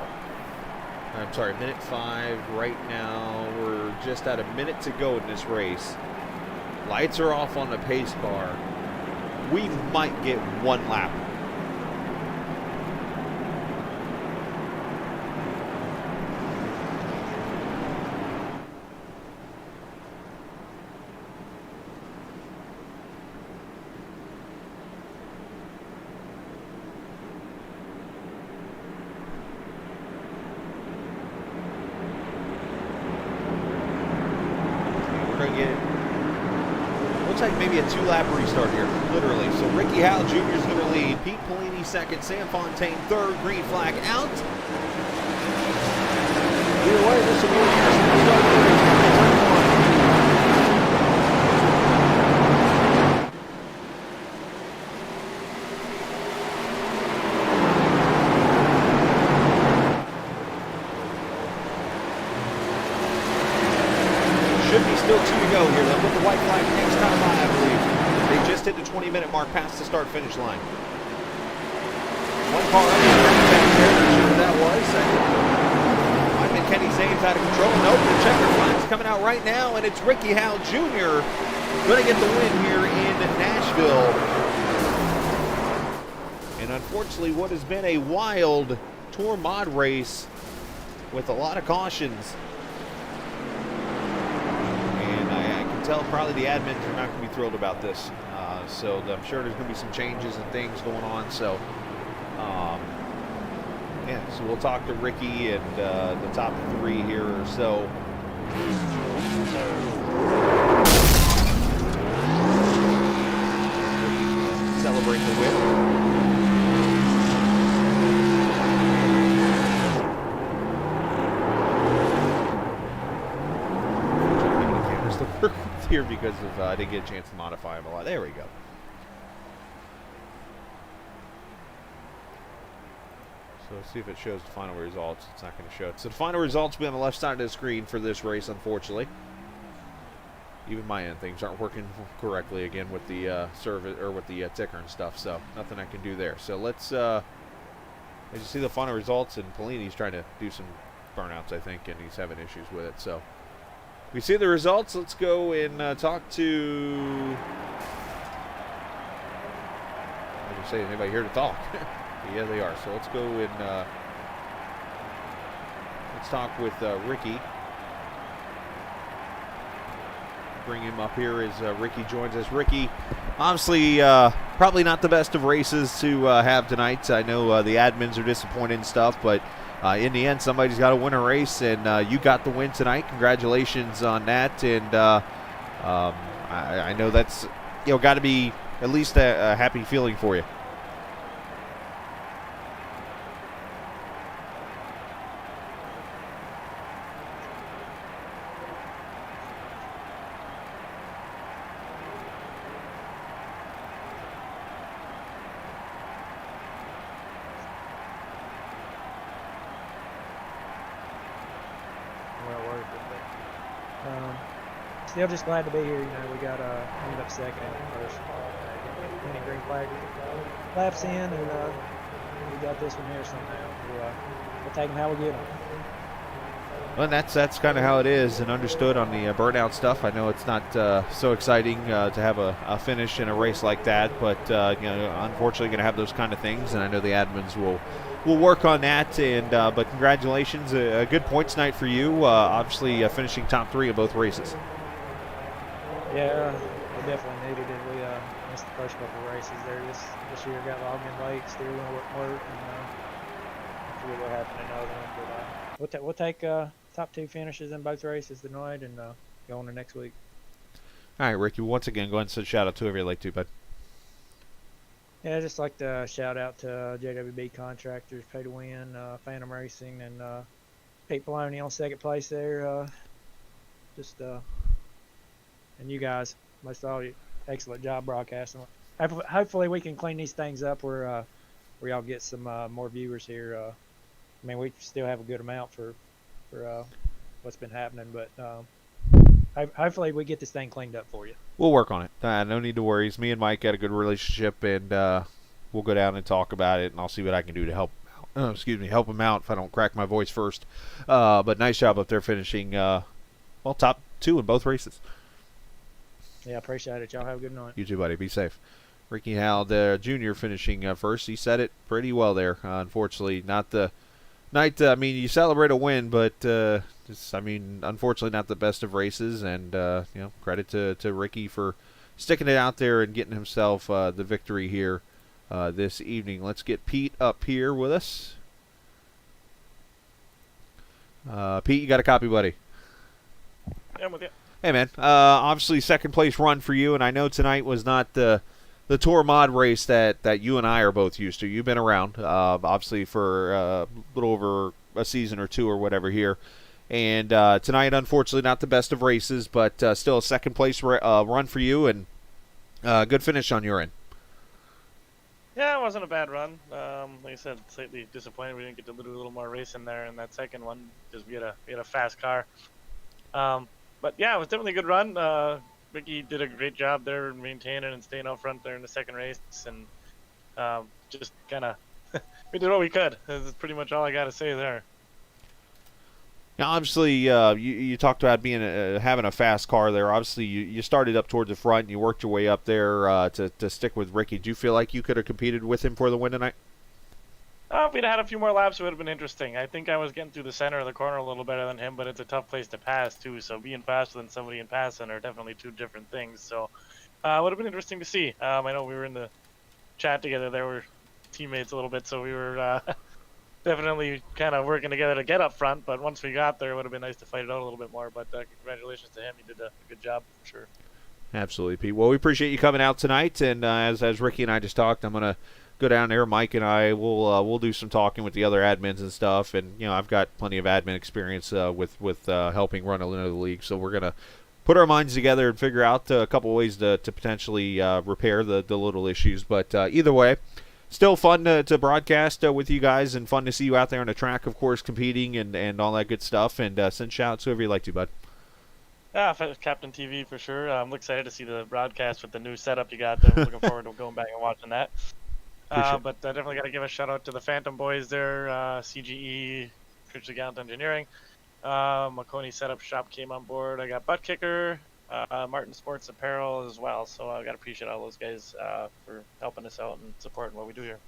I'm sorry, minute 5 right now. We're just at a minute to go in this race. Lights are off on the pace car. We might get one lap. Looks like maybe a 2-lap restart here, literally. So Ricky Howell Jr. is going to lead. Pete Polini second. Sam Fontaine third. Green flag out. Either way, this will be a restart for turn 1. 2 to go here. They'll put the white flag next time on, I believe. They just hit the 20-minute mark past the start-finish line. One car up in the back there, not sure who that was. Might have been Kenny Zanes out of control. Nope, the checker flag's coming out right now, and it's Ricky Howell Jr. going to get the win here in Nashville. And unfortunately, what has been a wild Tour Mod race with a lot of cautions. And I can tell probably the admins are not going to be thrilled about this. So I'm sure there's going to be some changes and things going on. So, yeah, so we'll talk to Ricky and the top 3 here or so. Celebrate the win. Here because of I didn't get a chance to modify them a lot. There we go. So let's see if it shows the final results. It's not going to show it. So the final results will be on the left side of the screen for this race, unfortunately. Even my end things aren't working correctly again with the service or with the ticker and stuff. So nothing I can do there. So let's as you see the final results, and Polini's trying to do some burnouts, I think, and he's having issues with it. So we see the results. Let's go and talk to. What do you say? Anybody here to talk? Yeah, they are. So let's go and let's talk with Ricky. Bring him up here as Ricky joins us. Ricky, honestly, probably not the best of races to have tonight. I know the admins are disappointed and stuff, but in the end, somebody's got to win a race, and you got the win tonight. Congratulations on that. And I know that's got to be at least a happy feeling for you. Still just glad to be here. You know, we got ended up second first. Winning green flag laps in, and we got this one here somehow. We'll take them how we get them. Well, that's kind of how it is, and understood on the burnout stuff. I know it's not so exciting to have a finish in a race like that, but unfortunately, going to have those kind of things, and I know the admins will work on that. And but congratulations, a good points night for you. Obviously, finishing top 3 in both races. Yeah, we definitely needed it. We missed the first couple of races there this year. Got logged in late, still wouldn't work, and I forget what happened in another one. But we'll take top 2 finishes in both races tonight and go on to next week. All right, Ricky. Once again, go ahead and send a shout out to whoever you'd like to, bud. Yeah, I'd just like to shout out to JWB Contractors, Pay to Win, Phantom Racing, and Pete Poloni on second place there. And you guys, most all you, excellent job broadcasting. Hopefully we can clean these things up where y'all get some more viewers here. I mean, we still have a good amount for what's been happening, but hopefully we get this thing cleaned up for you. We'll work on it. No need to worry. Me and Mike got a good relationship, and we'll go down and talk about it, and I'll see what I can do to help him out if I don't crack my voice first. But nice job up there finishing, top 2 in both races. Yeah, appreciate it. Y'all have a good night. You too, buddy. Be safe. Ricky Howell Jr. finishing first. He said it pretty well there. Unfortunately, not the night. You celebrate a win, but unfortunately, not the best of races. And credit to Ricky for sticking it out there and getting himself the victory here this evening. Let's get Pete up here with us. Pete, you got a copy, buddy? Yeah, I'm with you. Hey, man, obviously second place run for you, and I know tonight was not the Tour Mod race that you and I are both used to. You've been around, obviously, for a little over a season or 2 or whatever here. And tonight, unfortunately, not the best of races, but still a second place run for you, and good finish on your end. Yeah, it wasn't a bad run. Like I said, slightly disappointed we didn't get to do a little more racing there in that second one, because we had a fast car. but yeah, it was definitely a good run. Ricky did a great job there maintaining and staying out front there in the second race, and just kind of we did what we could. That's pretty much all I got to say there. Now, obviously, you talked about being having a fast car there. Obviously, you started up towards the front and you worked your way up there to stick with Ricky. Do you feel like you could have competed with him for the win tonight? If we'd had a few more laps, it would have been interesting. I think I was getting through the center of the corner a little better than him, but it's a tough place to pass too. So being faster than somebody in passing are definitely two different things. So it would have been interesting to see. I know we were in the chat together. There were teammates a little bit, so we were definitely kind of working together to get up front. But once we got there, it would have been nice to fight it out a little bit more. But congratulations to him. He did a good job for sure. Absolutely, Pete. Well, we appreciate you coming out tonight. And as Ricky and I just talked, I'm gonna go down there. Mike and I will we'll do some talking with the other admins and stuff. And I've got plenty of admin experience with helping run another league, so we're gonna put our minds together and figure out a couple of ways to potentially repair the little issues. But either way, still fun to broadcast with you guys, and fun to see you out there on the track, of course, competing and all that good stuff. And send shout-outs whoever you like to, bud. Yeah, Captain TV for sure. I'm excited to see the broadcast with the new setup you got. I'm looking forward to going back and watching that. But I definitely got to give a shout out to the Phantom boys there, CGE, Christian Gallant Engineering. Makoni Setup Shop came on board. I got Butt Kicker, Martin Sports Apparel as well. So I got to appreciate all those guys for helping us out and supporting what we do here.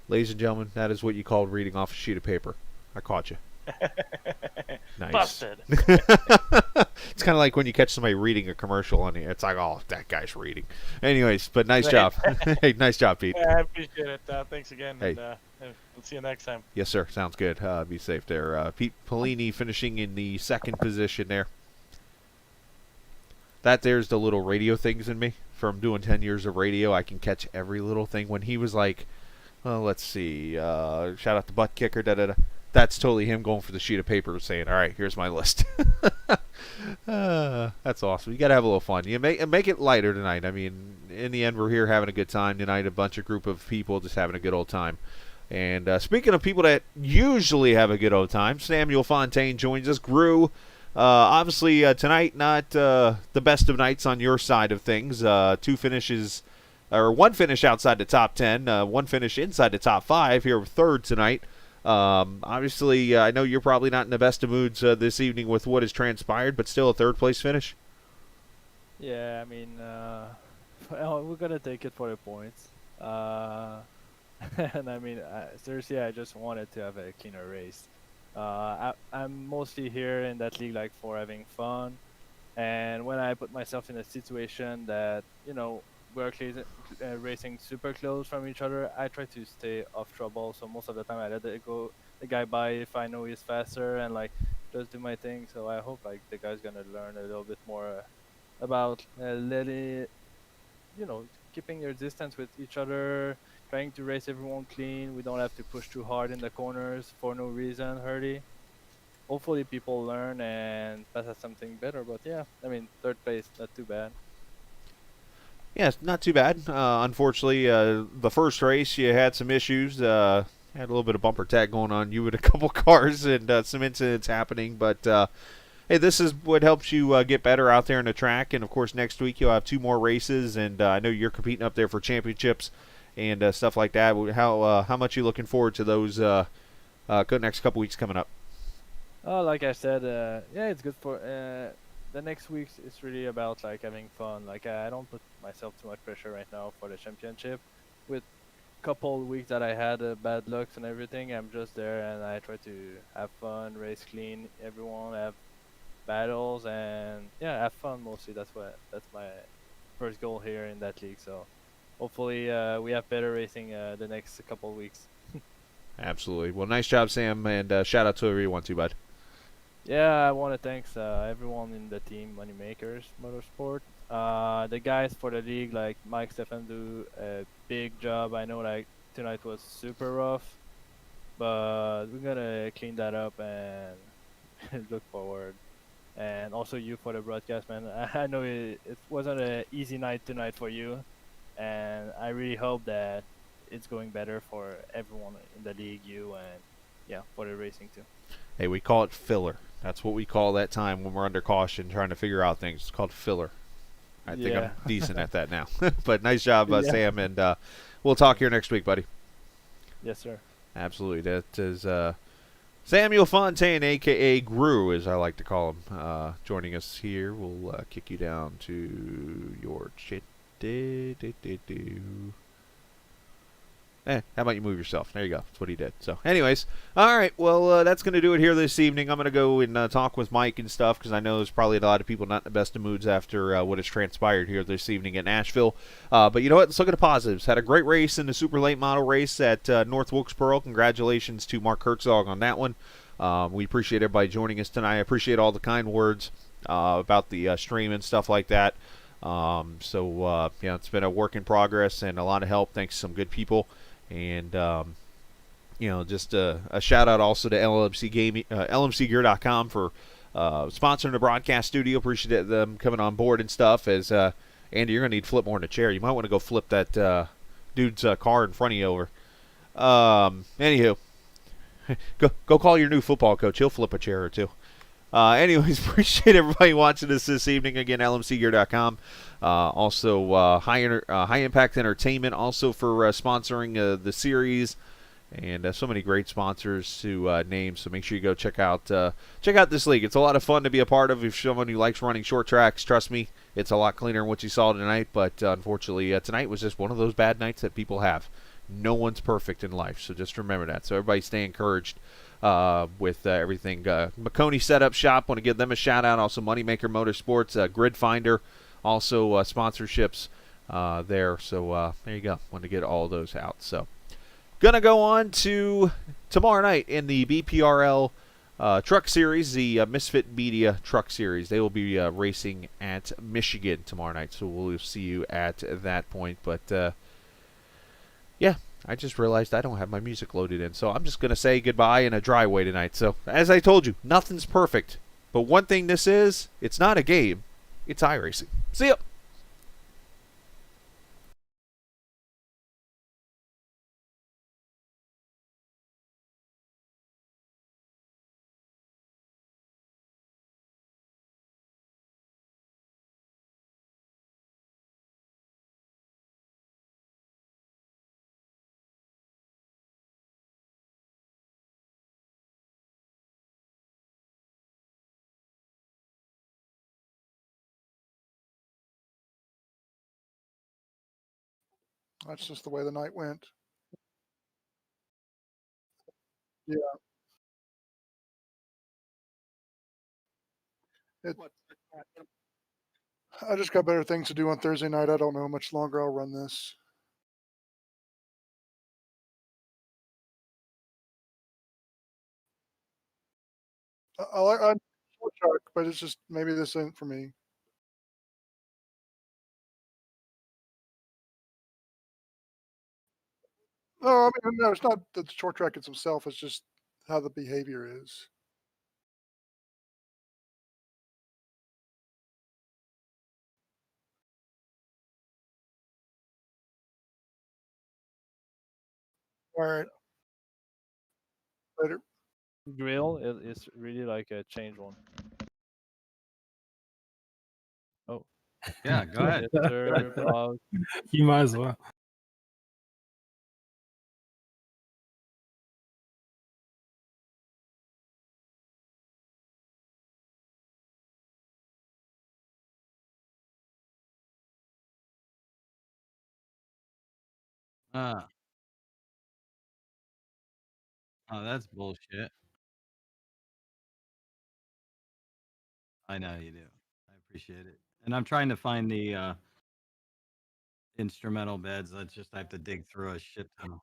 Ladies and gentlemen, that is what you call reading off a sheet of paper. I caught you. Nice. Busted. It's kind of like when you catch somebody reading a commercial on you. It's like, oh, that guy's reading. Anyways, but nice job. Hey, nice job, Pete. Yeah, I appreciate it. Thanks again. Hey. And we'll see you next time. Yes, sir. Sounds good. Be safe there. Pete Polini finishing in the second position there. That there's the little radio things in me. From doing 10 years of radio, I can catch every little thing. When he was like, well, let's see, shout out to Butt Kicker, da-da-da. That's totally him going for the sheet of paper saying, all right, here's my list. That's awesome. You got to have a little fun. You make it lighter tonight. I mean, in the end, we're here having a good time tonight, a group of people just having a good old time. And speaking of people that usually have a good old time, Samuel Fontaine joins us. Gru, obviously tonight not the best of nights on your side of things. Two finishes, or one finish outside the top 10, one finish inside the top 5 here, third tonight. Obviously, I know you're probably not in the best of moods this evening with what has transpired, but still a third place finish. Yeah, I mean, well, we're gonna take it for the points. And I mean, seriously, I just wanted to have a cleaner race. I'm mostly here in that league like for having fun, and when I put myself in a situation that we're racing super close from each other, I try to stay off trouble. So most of the time I let the guy by if I know he's faster and like just do my thing. So I hope like the guy's gonna learn a little bit more about keeping your distance with each other, trying to race everyone clean. We don't have to push too hard in the corners for no reason, hurry. Hopefully people learn and pass at something better. But yeah, I mean, third place, not too bad. Yeah, not too bad. Unfortunately, the first race you had some issues. Had a little bit of bumper tag going on you with a couple cars and some incidents happening. But hey, this is what helps you get better out there in the track. And of course, next week you'll have 2 more races, and I know you're competing up there for championships and stuff like that. How much are you looking forward to those next couple weeks coming up? Oh, like I said, yeah, it's good for the next weeks. It's really about like having fun. Like I don't put myself too much pressure right now for the championship. With couple weeks that I had bad lucks and everything, I'm just there and I try to have fun, race clean, everyone have battles, and yeah, have fun mostly. That's my first goal here in that league. So hopefully we have better racing the next couple weeks. Absolutely. Well, nice job, Sam, and shout out to whoever you want to, bud. Yeah, I want to thank everyone in the team, Moneymakers Motorsport. The guys for the league, like Mike, Stefan, do a big job. I know like tonight was super rough, but we're gonna clean that up and look forward. And also you for the broadcast, man. I know it wasn't an easy night tonight for you, and I really hope that it's going better for everyone in the league, you and yeah, for the racing too. Hey, we call it filler. That's what we call that time when we're under caution trying to figure out things. It's called filler. I think I'm Yeah. decent at that now. But nice job, Yeah. Sam, and we'll talk here next week, buddy. Yes, sir. Absolutely. That is Samuel Fontaine, a.k.a. Gru, as I like to call him, joining us here. We'll kick you down to your chit. How about you move yourself? There you go. That's what he did. So, anyways, all right. Well, that's going to do it here this evening. I'm going to go and talk with Mike and stuff because I know there's probably a lot of people not in the best of moods after what has transpired here this evening at Nashville. But you know what? Let's look at the positives. Had a great race in the super late model race at North Wilkesboro. Congratulations to Mark Herzog on that one. We appreciate everybody joining us tonight. I appreciate all the kind words about the stream and stuff like that. Yeah, it's been a work in progress and a lot of help. Thanks to some good people. And, just a shout out also to LMC Gaming, LMCgear.com for sponsoring the broadcast studio. Appreciate them coming on board and stuff. As Andy, you're going to need to flip more in a chair. You might want to go flip that dude's car in front of you over. Anywho, go call your new football coach. He'll flip a chair or two. Anyways, appreciate everybody watching us this evening. Again, LMCgear.com. Also, High Impact Entertainment also for sponsoring the series, and so many great sponsors to name. So make sure you go check out this league. It's a lot of fun to be a part of. If you're someone who likes running short tracks, trust me, it's a lot cleaner than what you saw tonight. But unfortunately, tonight was just one of those bad nights that people have. No one's perfect in life, so just remember that. So everybody stay encouraged with everything. McConey Setup Shop, want to give them a shout out. Also Moneymaker Motorsports, Grid Finder, also sponsorships there. So there you go. Want to get all those out. So gonna go on to tomorrow night in the BPRL Truck Series, the Misfit Media Truck Series. They will be racing at Michigan tomorrow night. So we'll see you at that point. But yeah, I just realized I don't have my music loaded in, so I'm just going to say goodbye in a dry way tonight. So, as I told you, nothing's perfect. But one thing this is, it's not a game, it's iRacing. See ya! That's just the way the night went. Yeah. I just got better things to do on Thursday night. I don't know how much longer I'll run this. I like short track, but it's just maybe this ain't for me. No, I mean, no, it's not the short track it's himself. It's just how the behavior is. All right, later. Grill is really like a change one. Oh. Yeah, go ahead. Yes, sir, Bob. You might as well. Uh, oh, that's bullshit. I know you do. I appreciate it. And I'm trying to find the instrumental beds. I have to dig through a shit ton.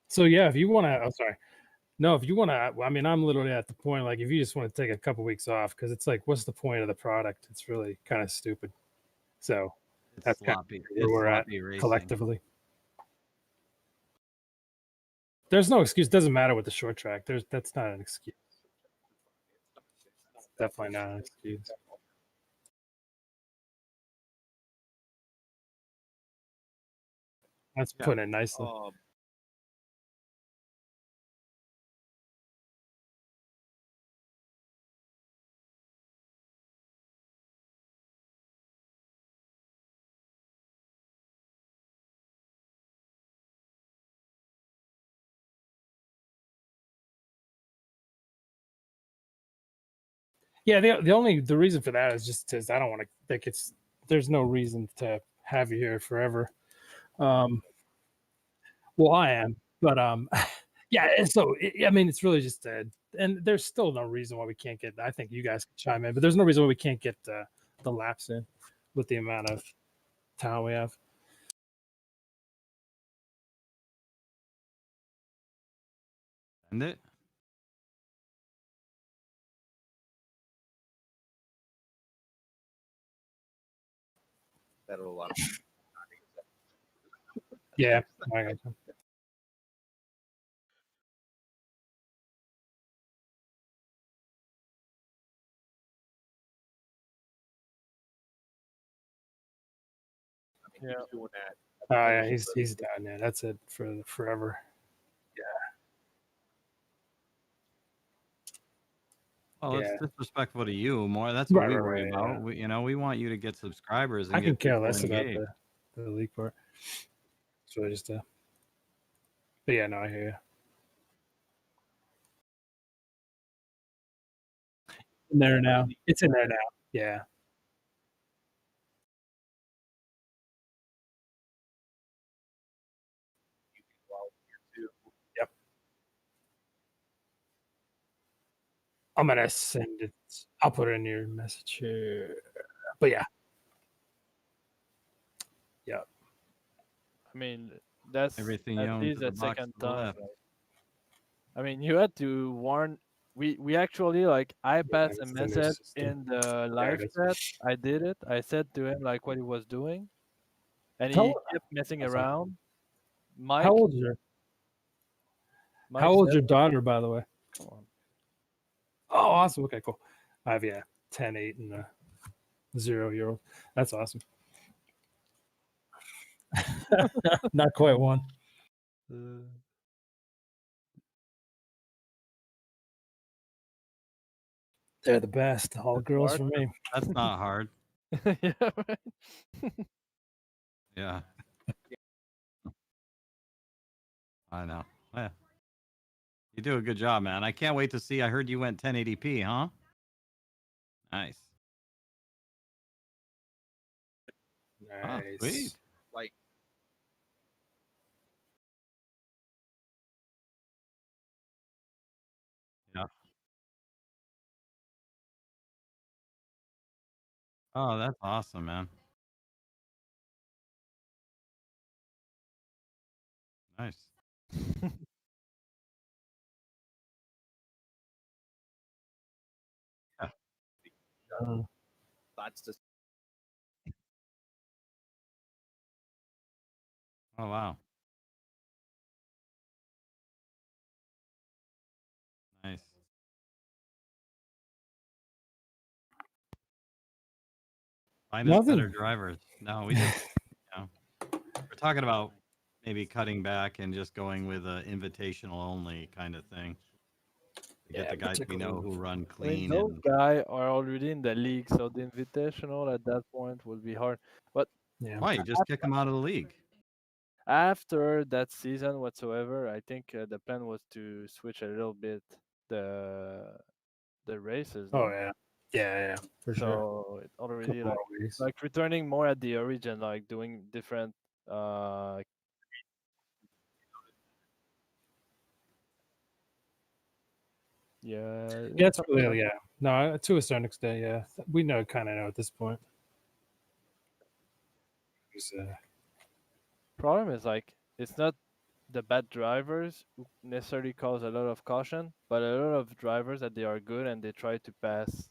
So yeah, if you want to, I'm sorry. No, if you want to, I mean, I'm literally at the point like if you just want to take a couple weeks off, because it's like, what's the point of the product? It's really kind of stupid. So It's that's kind sloppy. of where It's we're at sloppy racing. collectively. There's no excuse. Doesn't matter with the short track. That's not an excuse. It's definitely not an excuse. That's putting it nicely. Yeah, the reason for that is just because I don't want to think there's no reason to have you here forever. Well, I am, but yeah. And so I mean, it's really just and there's still no reason why we can't get. I think you guys can chime in, but there's no reason why we can't get the laps in with the amount of time we have. End it. That'll allow. Yeah, I got you. Yeah. Doing that. Oh yeah, he's done. Yeah, that's it for forever. Well, Yeah. it's disrespectful to you more. That's what Right, we right, worry right, about. yeah. We want you to get subscribers and I can get care people less about engaged. the league part. It's really just but yeah, no, I hear you. In there now. It's in there now. Yeah. Yep. I'm gonna send it. I'll put it in your message here. But yeah. Yep. I mean, that's Everything you at own to least the a box second to the time. left. Like, I mean, you had to warn. We actually like I passed a it's the new message system. in the There live it is. chat. I did it. I said to him like what he was doing, and How- he kept messing Awesome. around. Mike, How old's your Mike How old's said, your daughter, by the way? come on. Oh, awesome. Okay, cool. I have 10, 8, and a 0-year-old. That's awesome. Not quite one. They're the best. All girls for me. That's not hard. Yeah, right. Yeah. I know. Yeah. You do a good job, man. I can't wait to see. I heard you went 1080p, huh? Nice. Ah, sweet. Nice. Like Yeah. Oh, that's awesome, man. Nice. Yeah. that's just Oh, wow. Nice. Find us better Nothing. drivers. No, we just, we're talking about maybe cutting back and just going with a invitational only kind of thing. To get the guys we know who run I mean, clean those and guys are already in the league, so the invitational at that point will be hard. But Yeah. why? You just kick them out of the league. after that season whatsoever, I think the plan was to switch a little bit the races. Oh no? yeah. Yeah, for sure. So it already Couple like more weeks. returning more at the origin, like doing different yeah. Yeah, it's really No, to a certain extent, yeah. We kind of know at this point. Problem is like it's not the bad drivers who necessarily cause a lot of caution, but a lot of drivers that they are good and they try to pass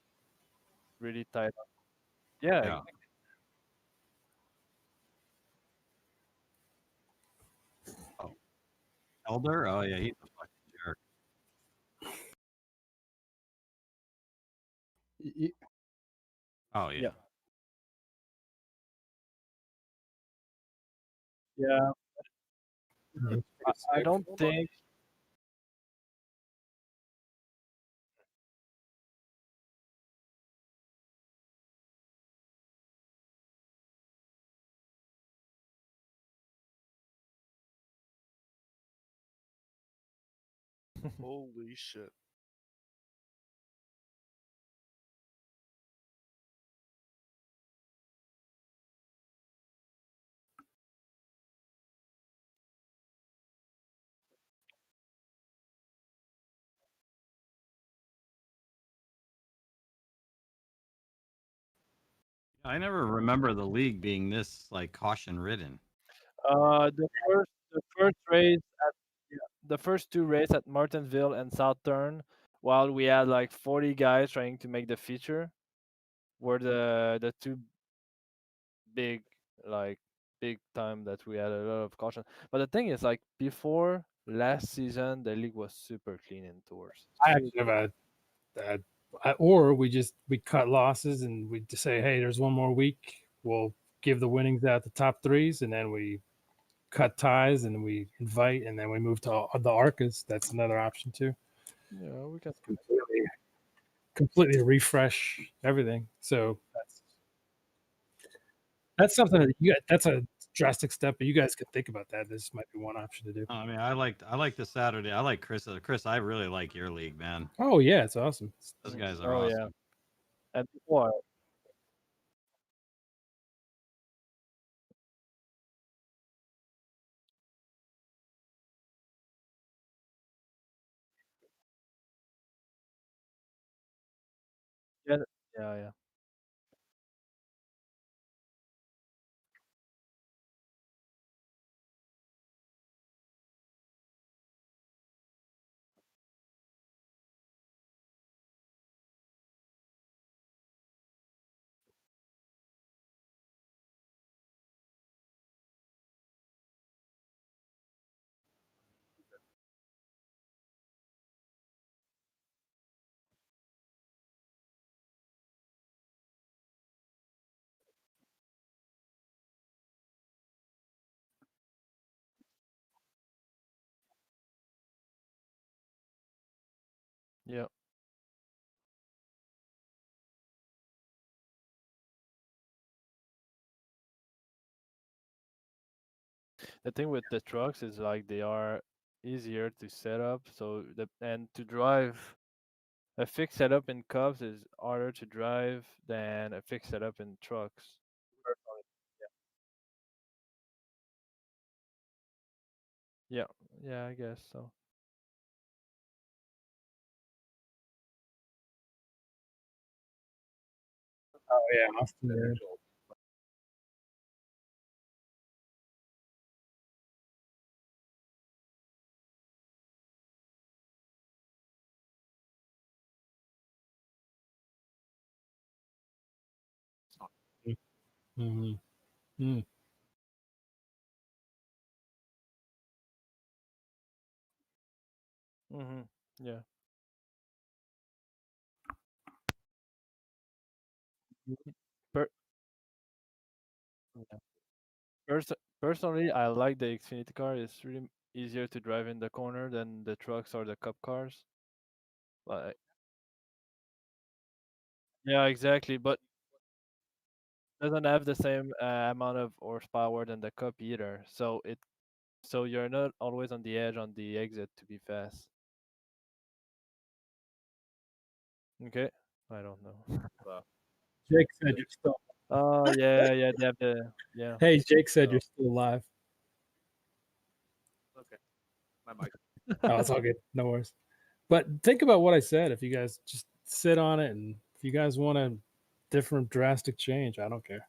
really tight. Yeah, Yeah. Oh. Elder? Oh, yeah, he's a fucking jerk. Oh, yeah. Yeah. Mhm. I don't think Holy shit. I never remember the league being this like caution ridden. The first race at the first two races at Martinsville and Southern, while we had like 40 guys trying to make the feature, were the two big like big time that we had a lot of caution. But the thing is, like before last season, the league was super clean in tours. I actually have or we cut losses and we just say, hey, there's one more week. We'll give the winnings out the top threes, and then we cut ties and we invite, and then we move to the Arcas. That's another option too. Yeah, we can completely refresh everything. So that's something that that's a drastic step, but you guys could think about that. This might be one option to do. I mean, I like the Saturday. I like Chris. Chris, I really like your league, man. Oh yeah, it's awesome. Those guys are Oh awesome. yeah, and before yeah, yeah. Yeah. The thing with the trucks is like they are easier to set up, so and to drive a fixed setup in Cubs is harder to drive than a fixed setup in trucks. Personally, yeah, yeah, I guess so. Oh yeah, Austin, yeah. Mm-hmm. Mm. Mm-hmm. Yeah. Per- yeah. Personally, I like the Xfinity car. It's really easier to drive in the corner than the trucks or the Cup cars. But yeah, exactly. But doesn't have the same amount of horsepower than the Cup either. So you're not always on the edge on the exit to be fast. Okay, I don't know. Jake said you're still. Oh yeah, yeah, they have the yeah. Hey, Jake said you're still alive. Okay, my mic. Oh, it's all good. No worries. But think about what I said. If you guys just sit on it, and if you guys want a different drastic change, I don't care.